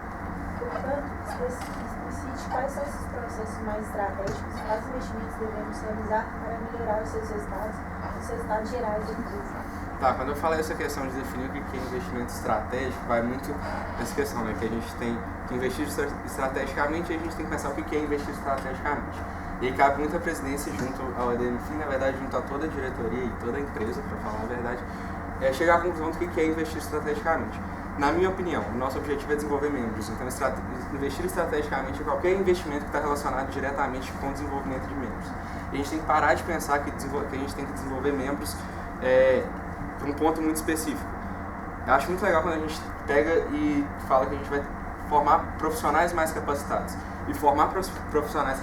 Portanto, explicite quais são esses processos mais estratégicos e quais investimentos devemos realizar para melhorar os seus resultados gerais da empresa. Tá, quando eu falei essa questão de definir o que é investimento estratégico, vai muito nessa questão, né? Que a gente tem que investir estrategicamente e a gente tem que pensar o que é investir estrategicamente. E aí cabe muito a presidência junto ao ADMFIN, na verdade junto a toda a diretoria e toda a empresa, para falar a verdade, chegar à conclusão do que é investir estrategicamente. Na minha opinião, o nosso objetivo é desenvolver membros, então investir estrategicamente é qualquer investimento que está relacionado diretamente com o desenvolvimento de membros. E a gente tem que parar de pensar que a gente tem que desenvolver membros para um ponto muito específico. Eu acho muito legal quando a gente pega e fala que a gente vai formar profissionais mais capacitados. E formar profissionais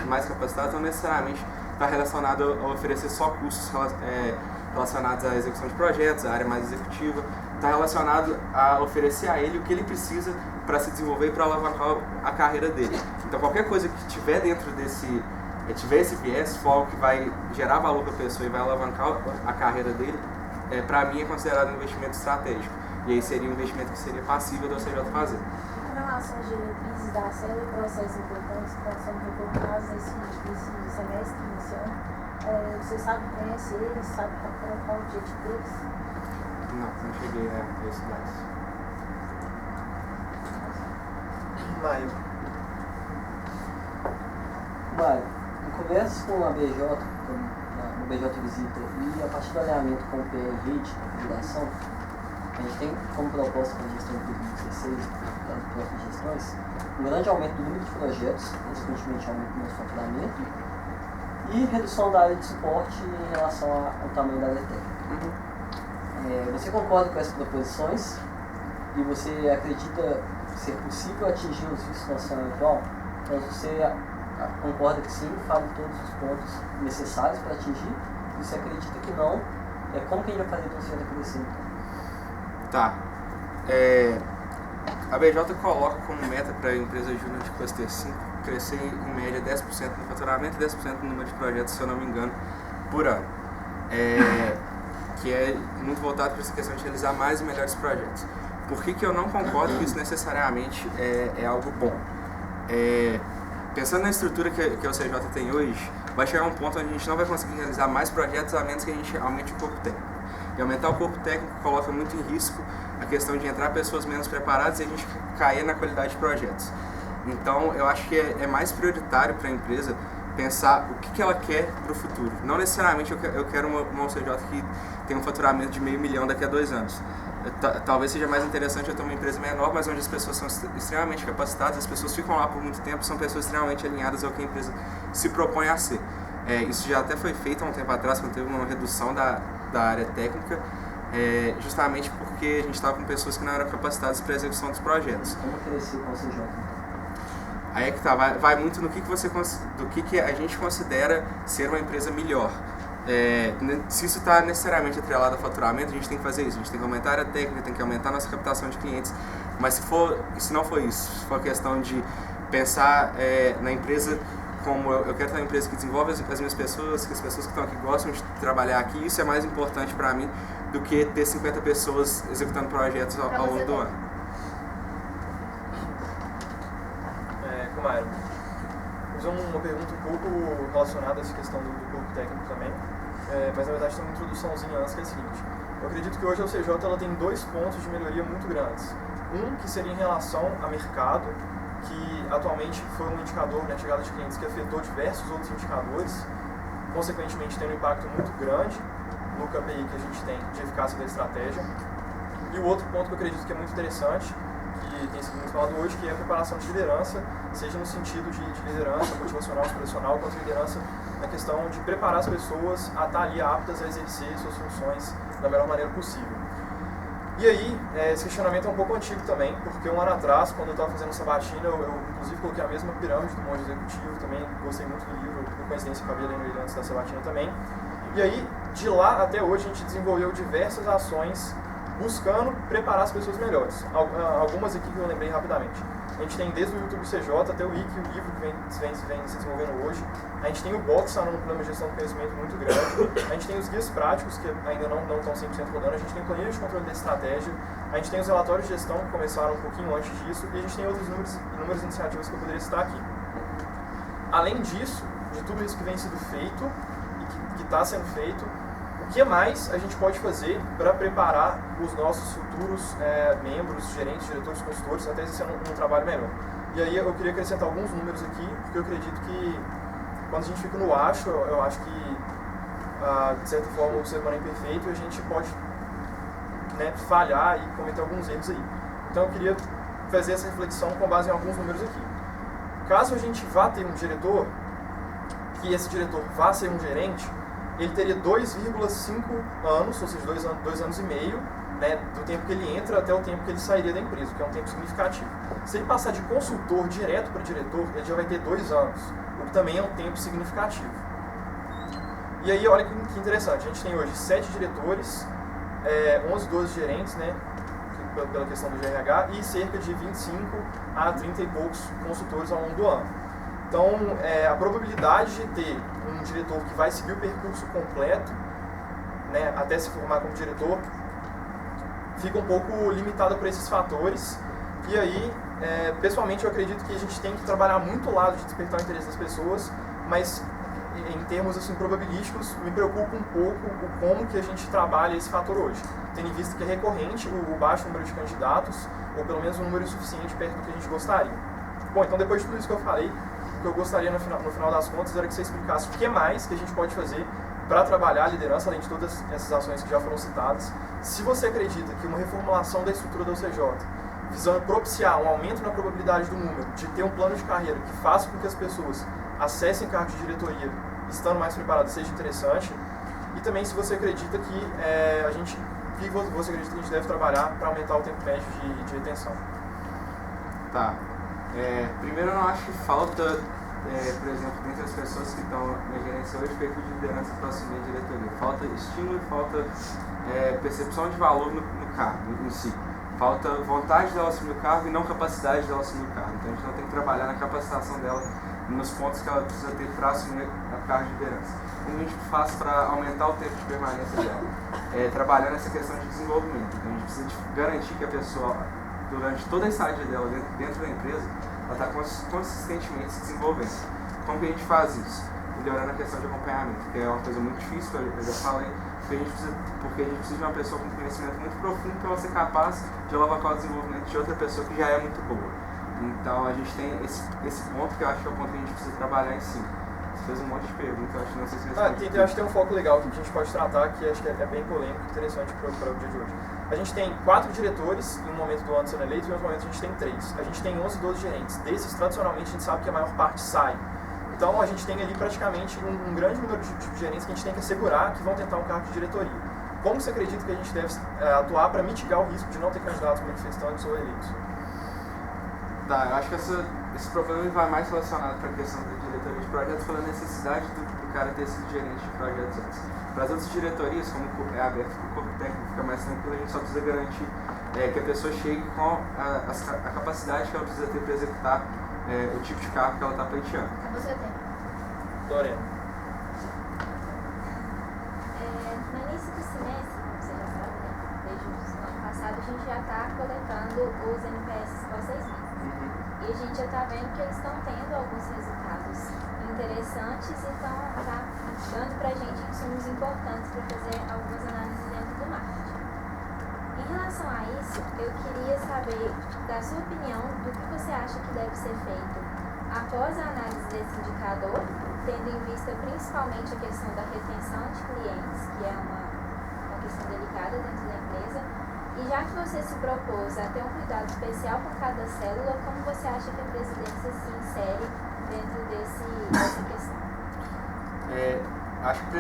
mais capacitados não necessariamente está relacionado a oferecer só cursos relacionados à execução de projetos, à área mais executiva. Está relacionado a oferecer a ele o que ele precisa para se desenvolver e para alavancar a carreira dele. Então qualquer coisa que tiver dentro tiver esse viés, for algo que vai gerar valor para a pessoa e vai alavancar a carreira dele, para mim é considerado um investimento estratégico. E aí seria um investimento que seria passível do OCJ fazer. Com relação às diretrizes da célula e processos importantes que estão sendo reportados nesse semestre iniciando, você sabe, conhece eles, sabe qual é o objetivo deles? Não cheguei a esse mais. Maio, em conversas com a BJ, no BJ Visita e a partir do alinhamento com o PR Rede, a federação, a gente tem como proposta para a gestão de 2016, das próprias gestões, um grande aumento do número de projetos, consequentemente aumento do nosso faturamento e redução da área de suporte em relação ao tamanho da área técnica. Você concorda com essas proposições e você acredita ser possível atingir os vistos no orçamento atual? Então você concorda que sim, fale todos os pontos necessários para atingir, e você acredita que não, como que a gente vai fazer para você crescer então? Tá. A BJ coloca como meta para a empresa júnior de Cluster 5 crescer em média 10% no faturamento e 10% no número de projetos, se eu não me engano, por ano. Que é muito voltado para essa questão de realizar mais e melhores projetos. Por que eu não concordo que isso necessariamente é algo bom? Pensando na estrutura que a UCJ tem hoje, vai chegar um ponto onde a gente não vai conseguir realizar mais projetos a menos que a gente aumente o corpo técnico. E aumentar o corpo técnico coloca muito em risco a questão de entrar pessoas menos preparadas e a gente cair na qualidade de projetos. Então, eu acho que é mais prioritário para a empresa pensar o que ela quer para o futuro. Não necessariamente eu quero uma UCJ que tenha um faturamento de R$500 mil daqui a 2 anos. Talvez seja mais interessante eu ter uma empresa menor, mas onde as pessoas são extremamente capacitadas, as pessoas ficam lá por muito tempo, são pessoas extremamente alinhadas ao que a empresa se propõe a ser. Isso já até foi feito há um tempo atrás, quando teve uma redução da área técnica, justamente porque a gente estava com pessoas que não eram capacitadas para a execução dos projetos. Como crescer com o CJ? Aí é que tá, vai muito no que a gente considera ser uma empresa melhor. Se isso está necessariamente atrelado ao faturamento, a gente tem que fazer isso, a gente tem que aumentar a área técnica, tem que aumentar a nossa captação de clientes, mas se não for isso, se for a questão de pensar na empresa como eu quero ter uma empresa que desenvolve as minhas pessoas, que as pessoas que estão aqui gostam de trabalhar aqui, isso é mais importante para mim do que ter 50 pessoas executando projetos ao longo do ano. Kumairo, vou fazer uma pergunta um pouco relacionada a essa questão do corpo técnico também, mas na verdade tem uma introduçãozinha antes que é a seguinte. Eu acredito que hoje a UCJ ela tem 2 pontos de melhoria muito grandes. Um que seria em relação ao mercado, que atualmente foi um indicador, né, chegada de clientes, que afetou diversos outros indicadores, consequentemente tendo um impacto muito grande no KPI que a gente tem de eficácia da estratégia. E o outro ponto que eu acredito que é muito interessante, que tem sido muito falado hoje, que é a preparação de liderança, seja no sentido de liderança motivacional, inspiracional, quanto liderança na questão de preparar as pessoas a estar ali aptas a exercer suas funções da melhor maneira possível. E aí, esse questionamento é um pouco antigo também, porque um ano atrás, quando eu estava fazendo sabatina, eu inclusive coloquei a mesma pirâmide do monge executivo, também gostei muito do livro, por coincidência acabei lendo ele antes da sabatina também. E aí, de lá até hoje, a gente desenvolveu diversas ações buscando preparar as pessoas melhores. Algumas aqui que eu lembrei rapidamente. A gente tem desde o YouTube CJ até o Wiki, o livro que vem se desenvolvendo hoje. A gente tem o Box no plano de gestão do conhecimento muito grande. A gente tem os guias práticos que ainda não estão 100% rodando. A gente tem planilha de controle da estratégia. A gente tem os relatórios de gestão que começaram um pouquinho antes disso. E a gente tem outras inúmeras iniciativas que eu poderia citar aqui. Além disso, de tudo isso que vem sendo feito e que está sendo feito, o que mais a gente pode fazer para preparar os nossos futuros membros, gerentes, diretores, consultores, até exercer um trabalho melhor? E aí eu queria acrescentar alguns números aqui, porque eu acredito que quando a gente fica no acho, eu acho que de certa forma o ser humano é imperfeito e a gente pode, né, falhar e cometer alguns erros aí. Então eu queria fazer essa reflexão com base em alguns números aqui. Caso a gente vá ter um diretor, que esse diretor vá ser um gerente, ele teria 2,5 anos, ou seja, 2 anos e meio, né, do tempo que ele entra até o tempo que ele sairia da empresa, que é um tempo significativo. Se ele passar de consultor direto para diretor, ele já vai ter 2 anos, o que também é um tempo significativo. E aí, olha que interessante, a gente tem hoje 7 diretores, 11, 12 gerentes, né, pela questão do GRH, e cerca de 25 a 30 e poucos consultores ao longo do ano. Então, a probabilidade de ter um diretor que vai seguir o percurso completo, né, até se formar como diretor, fica um pouco limitada por esses fatores. E aí, pessoalmente, eu acredito que a gente tem que trabalhar muito o lado de despertar o interesse das pessoas, mas em termos assim, probabilísticos, me preocupa um pouco o como que a gente trabalha esse fator hoje, tendo em vista que é recorrente o baixo número de candidatos, ou pelo menos um número suficiente perto do que a gente gostaria. Bom, então depois de tudo isso que eu falei, o que eu gostaria no final das contas era que você explicasse o que mais que a gente pode fazer para trabalhar a liderança, além de todas essas ações que já foram citadas. Se você acredita que uma reformulação da estrutura da UCJ, visando propiciar um aumento na probabilidade do número, de ter um plano de carreira que faça com que as pessoas acessem cargos de diretoria, estando mais preparadas, seja interessante. E também se você acredita que você acredita que a gente deve trabalhar para aumentar o tempo médio de retenção. Tá. Primeiro, eu não acho que falta, por exemplo, entre as pessoas que estão na gerência hoje, perfil de liderança para assumir a diretoria. Falta estímulo e falta percepção de valor no cargo em si. Falta vontade dela assumir o cargo e não capacidade dela assumir o cargo. Então a gente não tem que trabalhar na capacitação dela nos pontos que ela precisa ter para assumir a cargo de liderança. Como a gente faz para aumentar o tempo de permanência dela? Trabalhando essa questão de desenvolvimento. Então, a gente precisa garantir que a pessoa, durante toda a estadia dela dentro da empresa, ela está consistentemente se desenvolvendo. Como que a gente faz isso? Melhorando a questão de acompanhamento, que é uma coisa muito difícil, eu já falei, porque a gente precisa de uma pessoa com conhecimento muito profundo para ela ser capaz de alavancar o desenvolvimento de outra pessoa que já é muito boa. Então a gente tem esse ponto que eu acho que é o ponto que a gente precisa trabalhar em cima. Você fez um monte de perguntas, eu acho que não sei se responde. Eu acho que tem um foco legal que a gente pode tratar, que acho que é bem polêmico e interessante para o dia de hoje. A gente tem 4 diretores em um momento do ano sendo eleito, e em outro momento a gente tem 3. A gente tem 11, 12 gerentes. Desses, tradicionalmente, a gente sabe que a maior parte sai. Então a gente tem ali praticamente um grande número de gerentes que a gente tem que assegurar que vão tentar um cargo de diretoria. Como você acredita que a gente deve atuar para mitigar o risco de não ter candidatos manifestantes ou eleitos? Tá, eu acho que esse problema vai mais relacionado para a questão da diretoria de projetos, pela necessidade do cara ter sido gerente de projetos antes. Para as outras diretorias, como é aberto para o corpo técnico, fica mais tranquilo, a gente só precisa garantir que a pessoa chegue com a capacidade que ela precisa ter para executar o tipo de cargo que ela está pleiteando. Você tem. Lorena. No início do semestre, como você já sabe, né, desde o ano passado, a gente já está coletando os NPS pós 6 meses. E a gente já está vendo que eles estão tendo alguns resultados interessantes e estão dando para a gente insumos importantes para fazer algumas análises dentro do marketing. Em relação a isso, eu queria saber da sua opinião do que você acha que deve ser feito após a análise desse indicador, tendo em vista principalmente a questão da retenção de clientes, que é uma questão delicada dentro da empresa. E já que você se propôs a ter um cuidado especial com cada célula, como você acha que a presidência se insere dentro dessa questão? Acho que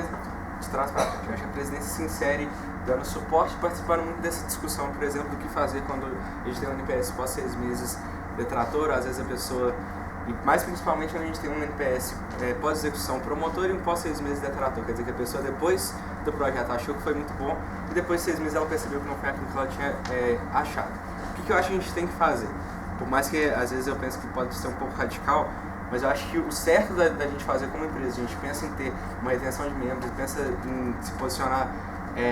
a presidência se insere dando suporte, participando muito dessa discussão, por exemplo, do que fazer quando a gente tem um NPS pós 6 meses detrator, às vezes a pessoa, e mais principalmente quando a gente tem um NPS pós-execução promotor e um pós 6 meses detrator, quer dizer que a pessoa depois do projeto achou que foi muito bom e depois de 6 meses ela percebeu que não foi aquilo que ela tinha achado. O que eu acho que a gente tem que fazer? Por mais que às vezes eu penso que pode ser um pouco radical, mas eu acho que o certo da gente fazer como empresa, a gente pensa em ter uma retenção de membros, pensa em se posicionar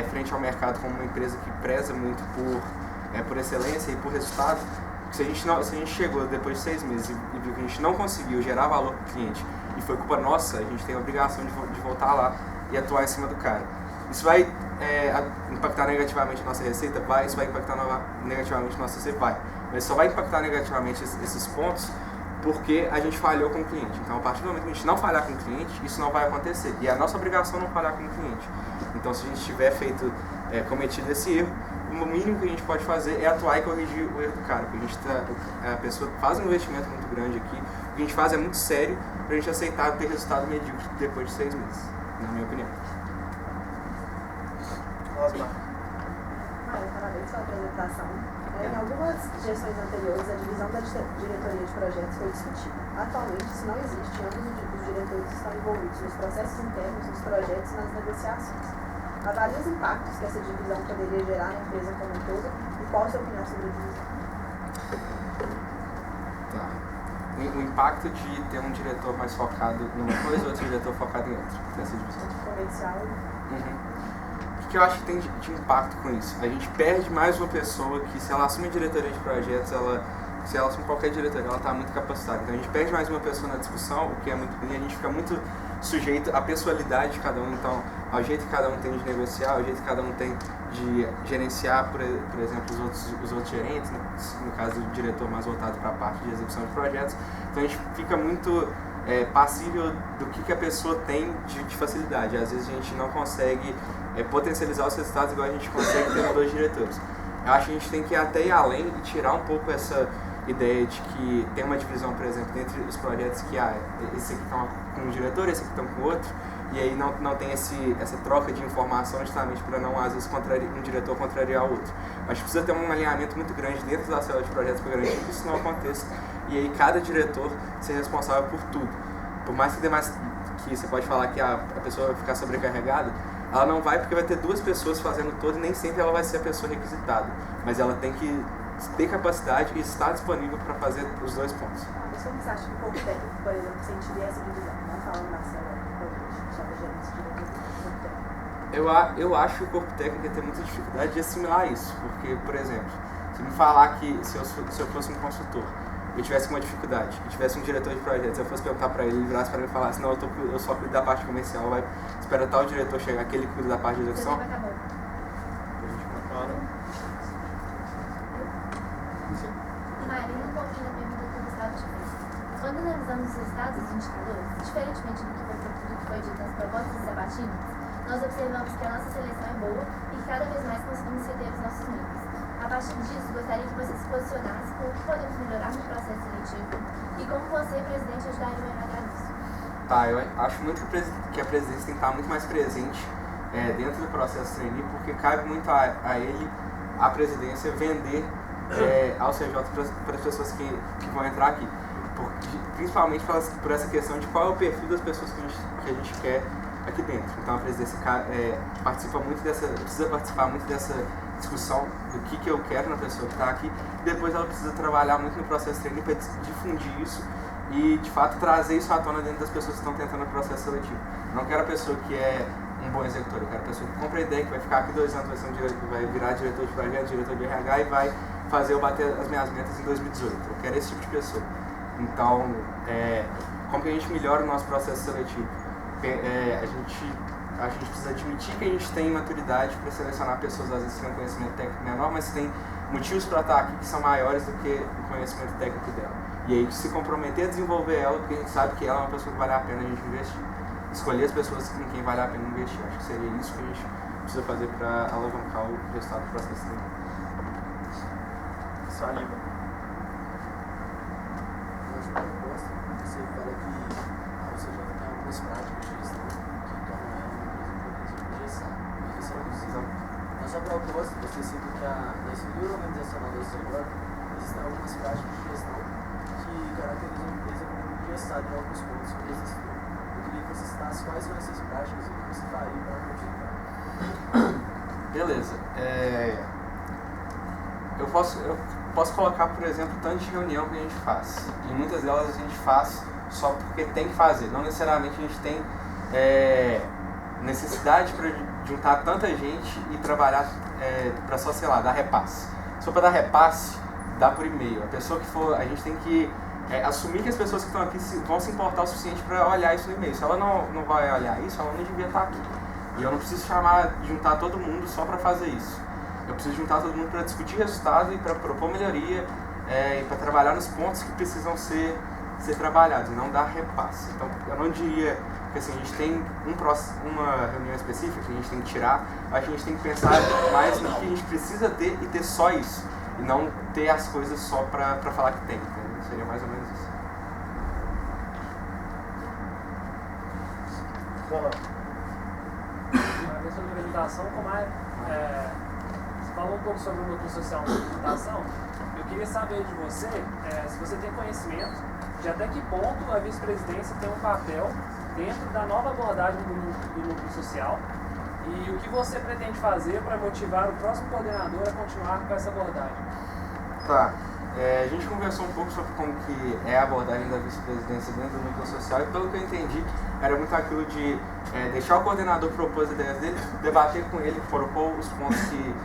frente ao mercado como uma empresa que preza muito por excelência e por resultado. Se a gente chegou depois de 6 meses e viu que a gente não conseguiu gerar valor para o cliente e foi culpa nossa, a gente tem a obrigação de voltar lá e atuar em cima do cara. Isso vai impactar negativamente a nossa receita? Vai. Isso vai impactar negativamente a nossa receita? Vai. Mas só vai impactar negativamente esses pontos porque a gente falhou com o cliente. Então, a partir do momento que a gente não falhar com o cliente, isso não vai acontecer. E é a nossa obrigação não falhar com o cliente. Então, se a gente tiver cometido esse erro, o mínimo que a gente pode fazer é atuar e corrigir o erro do cara. Porque a pessoa faz um investimento muito grande aqui. O que a gente faz é muito sério para a gente aceitar ter resultado medíocre depois de 6 meses, na minha opinião. Parabéns pela apresentação. Em algumas gestões anteriores, a divisão da diretoria de projetos foi discutida. Atualmente, isso não existe e ambos os diretores estão envolvidos nos processos internos, nos projetos e nas negociações. Avalie os impactos que essa divisão poderia gerar na empresa como um todo e qual a sua opinião sobre a divisão? Tá. O impacto de ter um diretor mais focado numa coisa e outro diretor focado em outra, nessa divisão. Comercial. O que eu acho que tem de impacto com isso? A gente perde mais uma pessoa que, se ela assume a diretoria de projetos, se ela assume qualquer diretoria, ela está muito capacitada. Então a gente perde mais uma pessoa na discussão, o que é muito ruim, a gente fica muito sujeito à pessoalidade de cada um, então ao jeito que cada um tem de negociar, ao jeito que cada um tem de gerenciar, por exemplo, os outros gerentes, no caso do diretor mais voltado para a parte de execução de projetos. Então a gente fica muito passível do que a pessoa tem de facilidade. Às vezes a gente não consegue potencializar os resultados igual a gente consegue ter 2 diretores. Eu acho que a gente tem que até ir além e tirar um pouco essa ideia de que tem uma divisão, por exemplo, entre os projetos que esse aqui estão com um diretor, esse aqui estão com outro, e aí não tem essa troca de informação justamente para não, às vezes, um diretor contrariar o outro. Mas precisa ter um alinhamento muito grande dentro da célula de projetos para garantir que isso não aconteça, e aí cada diretor ser responsável por tudo. Por mais que você pode falar que a pessoa vai ficar sobrecarregada, ela não vai, porque vai ter 2 pessoas fazendo tudo e nem sempre ela vai ser a pessoa requisitada. Mas ela tem que ter capacidade e estar disponível para fazer os 2 pontos. Mas como você acha que o corpo técnico, por exemplo, sentiria essa divisão? Não falando na célula, só da gerência diretora do corpo técnico. Eu acho que o corpo técnico ia ter muita dificuldade de assimilar isso, porque, por exemplo, se me falar que se eu fosse um consultor, eu tivesse uma dificuldade, e tivesse um diretor de projetos, eu fosse perguntar para ele virasse para mim e falasse, não, eu só cuido da parte comercial, vai esperar tal diretor chegar, aquele que cuida da parte de execução. Marina, um pouquinho da pergunta que o Gustavo te fez. Quando analisamos os resultados dos indicadores, diferentemente do que foi dito nas propostas e sabatina, nós observamos que a nossa seleção é boa e que cada vez mais conseguimos reter os nossos membros. A partir disso, gostaria que você se posicionasse com o que podemos melhorar no processo seletivo e como você, presidente, ajudaria o RH nisso. Tá, eu acho muito que a presidência tem que estar muito mais presente dentro do processo trainee, porque cabe muito a ele, a presidência, vender ao CJ para as pessoas que vão entrar aqui. Principalmente por essa questão de qual é o perfil das pessoas que a gente quer aqui dentro. Então a presidência precisa participar muito dessa discussão do que eu quero na pessoa que está aqui, e depois ela precisa trabalhar muito no processo trainee para difundir isso e de fato trazer isso à tona dentro das pessoas que estão tentando o processo seletivo. Não quero a pessoa que é um bom executor, eu quero a pessoa que compra a ideia, que vai ficar aqui 2 anos, vai virar diretor de projeto, diretor de RH e vai fazer eu bater as minhas metas em 2018. Eu quero esse tipo de pessoa. Então, como que a gente melhora o nosso processo seletivo? A gente precisa admitir que a gente tem maturidade para selecionar pessoas, às vezes, que têm um conhecimento técnico menor, mas tem motivos para estar aqui que são maiores do que o conhecimento técnico dela. E aí, se comprometer a desenvolver ela, porque a gente sabe que ela é uma pessoa que vale a pena a gente investir. Escolher as pessoas com quem vale a pena investir. Acho que seria isso que a gente precisa fazer para alavancar o resultado do processo seletivo. Saliva. Você fala que a UCJ tem algumas práticas de gestão que tornam ela uma empresa engessada. Isso é possível. Na sua proposta, você cita que na estrutura organizacional da UCJ existem algumas práticas de gestão que caracterizam a empresa como engessada em alguns pontos sobre essa estrutura. Eu queria que você citasse quais são essas práticas e o que você faria para modificar. Beleza. Eu posso colocar, por exemplo, tanto de reunião que a gente faz. E muitas delas a gente faz só porque tem que fazer. Não necessariamente a gente tem necessidade para juntar tanta gente e trabalhar para só, sei lá, dar repasse. Só para dar repasse, dá por e-mail. A pessoa que for, a gente tem que assumir que as pessoas que estão aqui vão se importar o suficiente para olhar isso no e-mail. Se ela não vai olhar isso, ela não devia estar aqui. E eu não preciso juntar todo mundo só para fazer isso. Eu preciso juntar todo mundo para discutir resultado e para propor melhoria e para trabalhar nos pontos que precisam ser trabalhados, e não dar repasse. Então, eu não diria que assim, a gente tem uma reunião específica que a gente tem que tirar, acho que a gente tem que pensar mais no que a gente precisa ter e ter só isso, e não ter as coisas só para falar que tem. Então, seria mais ou menos isso. Na sua apresentação, você falou um pouco sobre o núcleo social na apresentação. Eu queria saber de você se você tem conhecimento de até que ponto a vice-presidência tem um papel dentro da nova abordagem do núcleo social e o que você pretende fazer para motivar o próximo coordenador a continuar com essa abordagem. Tá. A gente conversou um pouco sobre como que é a abordagem da vice-presidência dentro do núcleo social e pelo que eu entendi, era muito aquilo de deixar o coordenador propor as ideias dele, debater com ele, propor os pontos que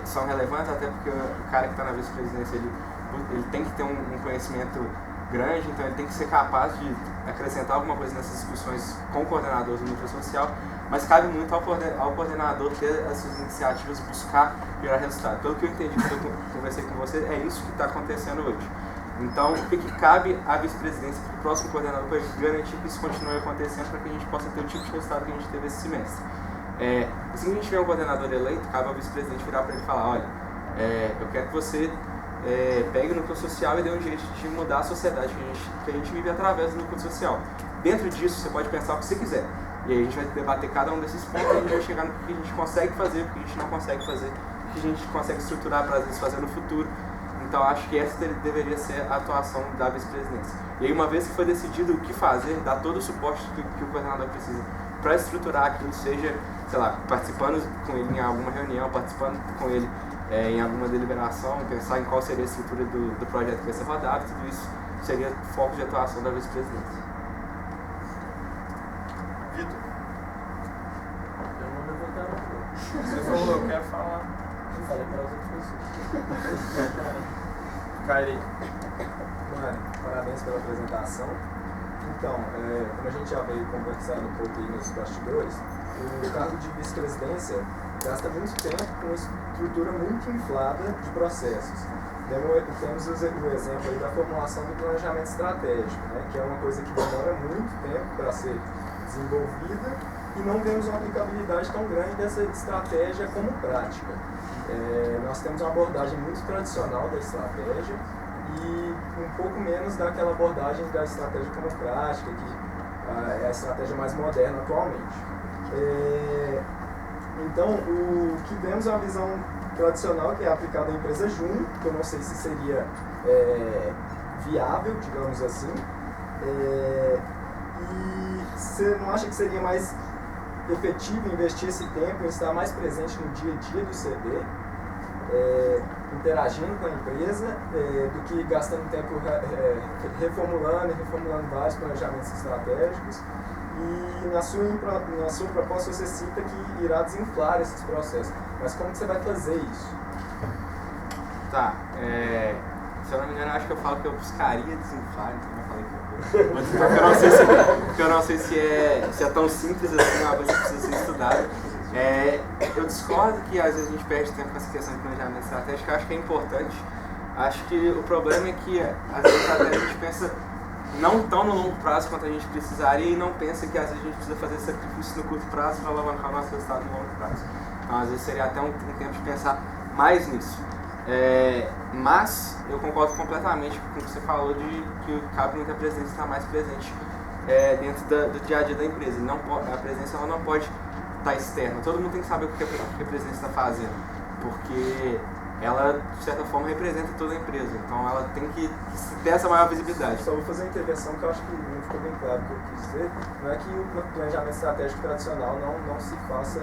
são relevantes, até porque o cara que está na vice-presidência, ele tem que ter um conhecimento grande, então ele tem que ser capaz de acrescentar alguma coisa nessas discussões com o coordenador do núcleo social, mas cabe muito ao coordenador ter as suas iniciativas, buscar gerar resultado. Pelo que eu entendi quando eu conversei com você, é isso que está acontecendo hoje. Então, o que cabe à vice-presidência, para o próximo coordenador, para garantir que isso continue acontecendo, para que a gente possa ter o tipo de resultado que a gente teve esse semestre. Assim que a gente tiver um coordenador eleito, cabe ao vice-presidente virar para ele e falar, olha, eu quero que você pegue o núcleo social e dê um jeito de mudar a sociedade que a gente vive através do núcleo social. Dentro disso, você pode pensar o que você quiser. E aí a gente vai debater cada um desses pontos e a gente vai chegar no que a gente consegue fazer, o que a gente não consegue fazer, o que a gente consegue estruturar para, às vezes, fazer no futuro. Então, acho que essa deveria ser a atuação da vice-presidência. E aí, uma vez que foi decidido o que fazer, dar todo o suporte que o coordenador precisa para estruturar aquilo, seja, sei lá, participando com ele em alguma reunião, participando com ele em alguma deliberação, pensar em qual seria a estrutura do projeto que vai ser rodado, tudo isso seria foco de atuação da vice-presidência. Vitor, Eu não vou votar não. você falou, eu quero falar. Eu falei para as outras pessoas. Kairi. Mano, parabéns pela apresentação. Então, como a gente já veio conversando um pouco aí nos bastidores, o cargo de vice-presidência gasta muito tempo com uma estrutura muito inflada de processos. Temos o exemplo aí da formulação do planejamento estratégico, né, que é uma coisa que demora muito tempo para ser desenvolvida e não vemos uma aplicabilidade tão grande dessa estratégia como prática. Nós temos uma abordagem muito tradicional da estratégia e um pouco menos daquela abordagem da estratégia como prática, que é a estratégia mais moderna atualmente. Então, o que vemos é uma visão tradicional que é aplicada à empresa júnior, que eu não sei se seria viável, digamos assim. E você não acha que seria mais efetivo investir esse tempo em estar mais presente no dia a dia do CD, interagindo com a empresa, do que gastando tempo reformulando e reformulando vários planejamentos estratégicos? E na sua proposta você cita que irá desinflar esses processos, mas como que você vai fazer isso? Tá, se eu não me engano, acho que eu falo que eu buscaria desinflar, então eu falei que eu vou. Mas porque eu não sei se é tão simples assim, é uma coisa que precisa ser estudada. Eu discordo que às vezes a gente perde tempo com essa questão de planejamento estratégico, eu acho que é importante. Acho que o problema é que às vezes até a gente pensa não tão no longo prazo quanto a gente precisaria e não pensa que às vezes a gente precisa fazer sacrifício no curto prazo para alavancar o nosso resultado no longo prazo. Então às vezes seria até um tempo de pensar mais nisso. Mas eu concordo completamente com o que você falou de que cabe muita presença estar mais presente dentro do dia a dia da empresa. A presença ela não pode estar externa. Todo mundo tem que saber o que a presença está fazendo, porque ela, de certa forma, representa toda a empresa. Então ela tem que ter essa maior visibilidade. Só vou fazer uma intervenção que eu acho que não ficou bem claro o que eu quis dizer. Não é que o planejamento estratégico tradicional não se faça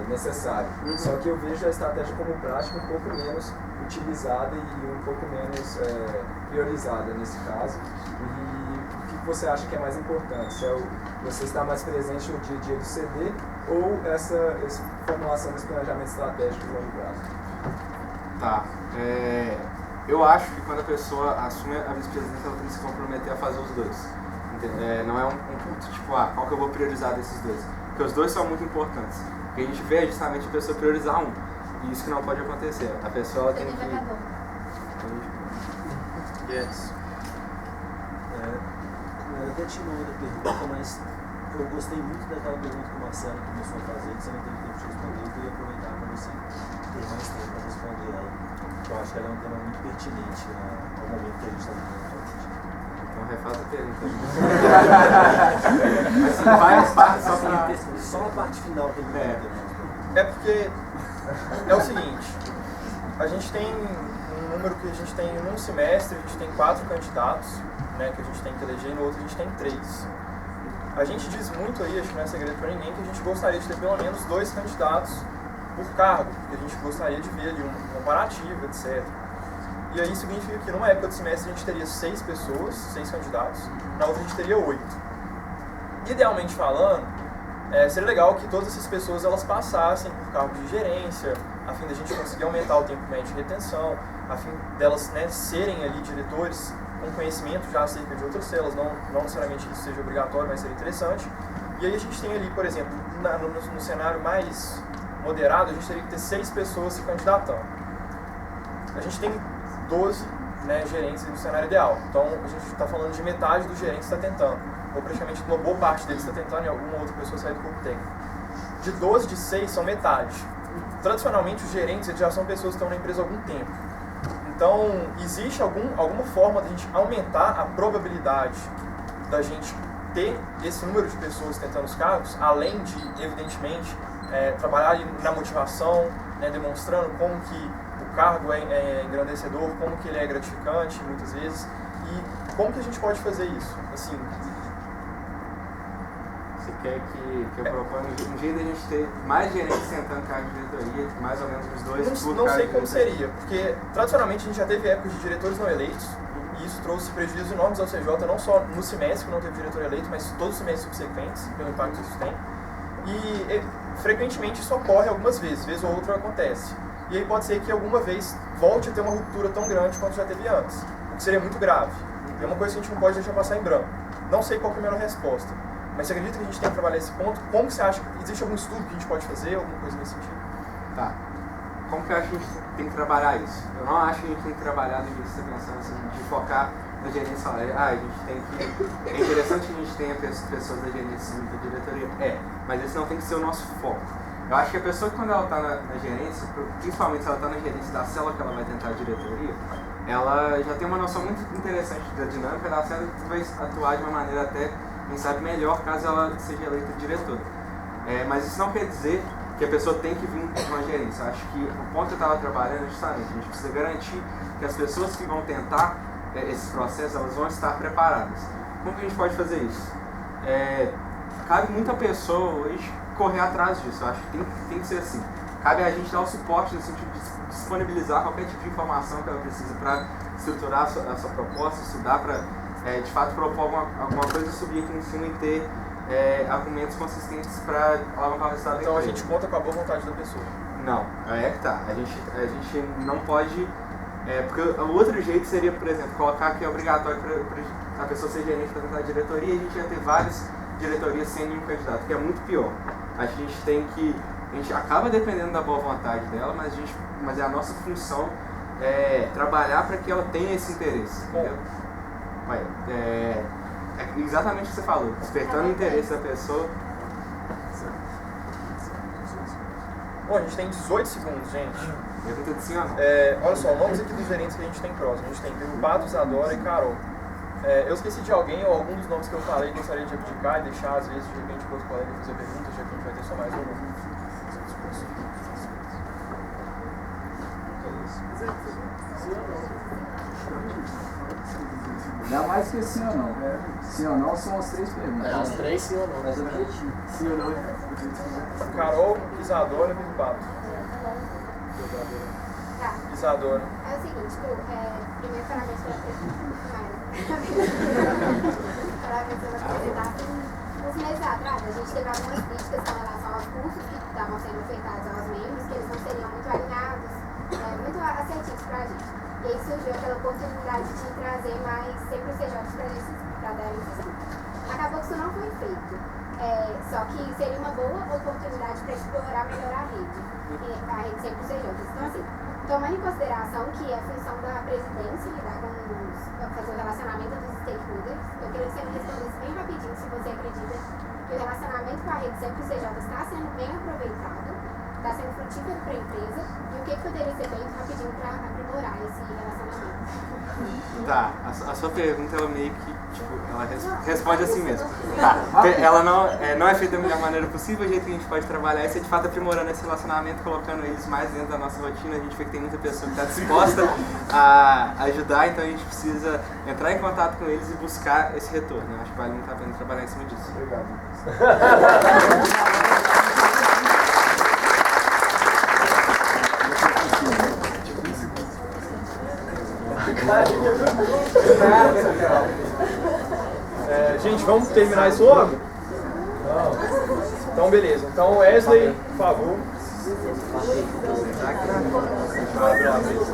necessário. Só que eu vejo a estratégia como prática um pouco menos utilizada e um pouco menos priorizada nesse caso. E o que você acha que é mais importante? Se é você estar mais presente no dia a dia do CD ou essa formulação desse planejamento estratégico de longo prazo? Tá. Eu acho que quando a pessoa assume a vice-presidência, ela tem que se comprometer a fazer os dois. Não é um ponto tipo, qual que eu vou priorizar desses dois? Porque os dois são muito importantes. O que a gente vê é justamente a pessoa priorizar um. E isso que não pode acontecer. A pessoa tem que... Yes. Eu até tinha uma outra pergunta, mas eu gostei muito daquela pergunta que o Marcelo começou a fazer, que você não teve tempo de responder, eu queria aproveitar para você ter mais tempo para responder ela. Eu acho que ela é um tema muito pertinente ao momento que a gente está vivendo atualmente. Então refaz a pergunta. Só a parte final que ele É porque é o seguinte, a gente tem um número que a gente tem num semestre, a gente tem 4 candidatos, né, que a gente tem que eleger, e no outro a gente tem 3. A gente diz muito aí, acho que não é segredo para ninguém, que a gente gostaria de ter pelo menos 2 candidatos por cargo, porque a gente gostaria de ver ali um comparativo, etc. E aí significa que numa época do semestre a gente teria 6 pessoas, 6 candidatos, na outra a gente teria 8. Idealmente falando, seria legal que todas essas pessoas elas passassem por cargo de gerência, a fim da gente conseguir aumentar o tempo médio de retenção, a fim delas, né, serem ali diretores com conhecimento já acerca de outras células, não necessariamente isso seja obrigatório, mas seria interessante. E aí a gente tem ali, por exemplo, no cenário mais moderado, a gente teria que ter 6 pessoas se candidatando. A gente tem 12, né, gerentes no cenário ideal, então a gente está falando de metade dos gerentes está tentando, ou praticamente uma boa parte deles está tentando e alguma outra pessoa sai do corpo técnico. De 12 de 6 são metade. Tradicionalmente os gerentes já são pessoas que estão na empresa há algum tempo. Então, existe alguma forma de a gente aumentar a probabilidade da gente ter esse número de pessoas tentando os cargos, além de, evidentemente, trabalhar na motivação, né, demonstrando como que o cargo é engrandecedor, como que ele é gratificante, muitas vezes, e como que a gente pode fazer isso? Assim, você quer que eu proponha um jeito de a gente ter mais gerentes sentando cargo de diretoria, mais ou menos uns 2 por não cargo sei de como diretoria. seria, porque tradicionalmente a gente já teve épocas de diretores não eleitos, e isso trouxe prejuízos enormes ao CJ, não só no semestre que não teve diretor eleito, mas todos os semestres subsequentes, pelo impacto que isso tem. E frequentemente isso ocorre algumas vezes, vez ou outra acontece. E aí pode ser que alguma vez volte a ter uma ruptura tão grande quanto já teve antes, o que seria muito grave. E é uma coisa que a gente não pode deixar passar em branco. Não sei qual que é a melhor resposta, mas você acredita que a gente tem que trabalhar esse ponto? Como você acha? Existe algum estudo que a gente pode fazer, alguma coisa nesse sentido? Tá. Como que eu acho que a gente tem que trabalhar isso? Eu não acho que a gente tem que trabalhar do jeito que você está pensando assim, de focar na gerência salarial. A gente tem que... É interessante que a gente tenha pessoas da gerência e da diretoria. Mas esse não tem que ser o nosso foco. Eu acho que a pessoa, quando ela está na gerência, principalmente se ela está na gerência da célula que ela vai tentar a diretoria, ela já tem uma noção muito interessante da dinâmica da célula e vai atuar de uma maneira até, quem sabe, melhor caso ela seja eleita diretora. Mas isso não quer dizer que a pessoa tem que vir de uma gerência. Eu acho que o ponto que eu estava trabalhando é justamente, a gente precisa garantir que as pessoas que vão tentar esses processos, elas vão estar preparadas. Como que a gente pode fazer isso? Cabe muita pessoa hoje correr atrás disso. Eu acho que tem que ser assim. Cabe a gente dar o suporte no sentido de disponibilizar qualquer tipo de informação que ela precisa para estruturar a sua proposta, estudar para, de fato, propor alguma coisa, subir aqui em cima e ter argumentos consistentes para alavancar o resultado. Então a gente conta com a boa vontade da pessoa. Não, é que tá. A gente não pode... porque o outro jeito seria, por exemplo, colocar que é obrigatório para a pessoa ser gerente para tentar a diretoria, e a gente ia ter várias diretorias sem nenhum candidato, que é muito pior. A gente tem que... A gente acaba dependendo da boa vontade dela, mas é a nossa função trabalhar para que ela tenha esse interesse, entendeu? É exatamente o que você falou, despertando o interesse da pessoa. Bom, a gente tem 18 segundos, gente. Pergunta de sim ou não? Olha só, nomes aqui dos gerentes que a gente tem próximo. A gente tem Pato, Isadora e Carol. Eu esqueci de alguém ou algum dos nomes que eu falei, gostaria de abdicar e deixar, às vezes, de repente, para os colegas fazer perguntas, já que a gente vai ter só mais um. Dá mais que sim ou não. Sim ou não são as 3 perguntas. As 3 sim ou não, mas objetivo. Sim ou não? Carol, Isadora e Pato. Tá. Isadora. É o seguinte, primeiro parabéns pela apresentação. Parabéns pela apresentação. Uns meses atrás, a gente teve algumas críticas com relação aos cursos que estavam sendo ofertados aos membros, que eles não seriam muito alinhados, muito assertivos para a gente. E aí surgiu aquela oportunidade de trazer mais 100 CJs para dar esse estudo. Acabou que isso não foi feito. Só que seria uma boa oportunidade para explorar melhor a rede 100 CJs. Então, assim, tomando em consideração que é função da presidência lidar fazer o relacionamento dos stakeholders, eu queria que você me respondesse bem rapidinho se você acredita que o relacionamento com a rede 100 CJs está sendo bem aproveitado, está sendo frutífero para a empresa, e o que poderia ser feito rapidinho para aprimorar esse relacionamento. Tá, a sua pergunta, ela meio que, tipo, ela responde assim mesmo. Tá, ela não é feita da melhor maneira possível, o jeito que a gente pode trabalhar é ser de fato aprimorando esse relacionamento, colocando eles mais dentro da nossa rotina. A gente vê que tem muita pessoa que está disposta a ajudar, então a gente precisa entrar em contato com eles e buscar esse retorno. Eu acho que vale muito a pena trabalhar em cima disso. Obrigado. Gente, vamos terminar isso logo? Então, beleza. Então, Wesley, por favor. Abre a mesa.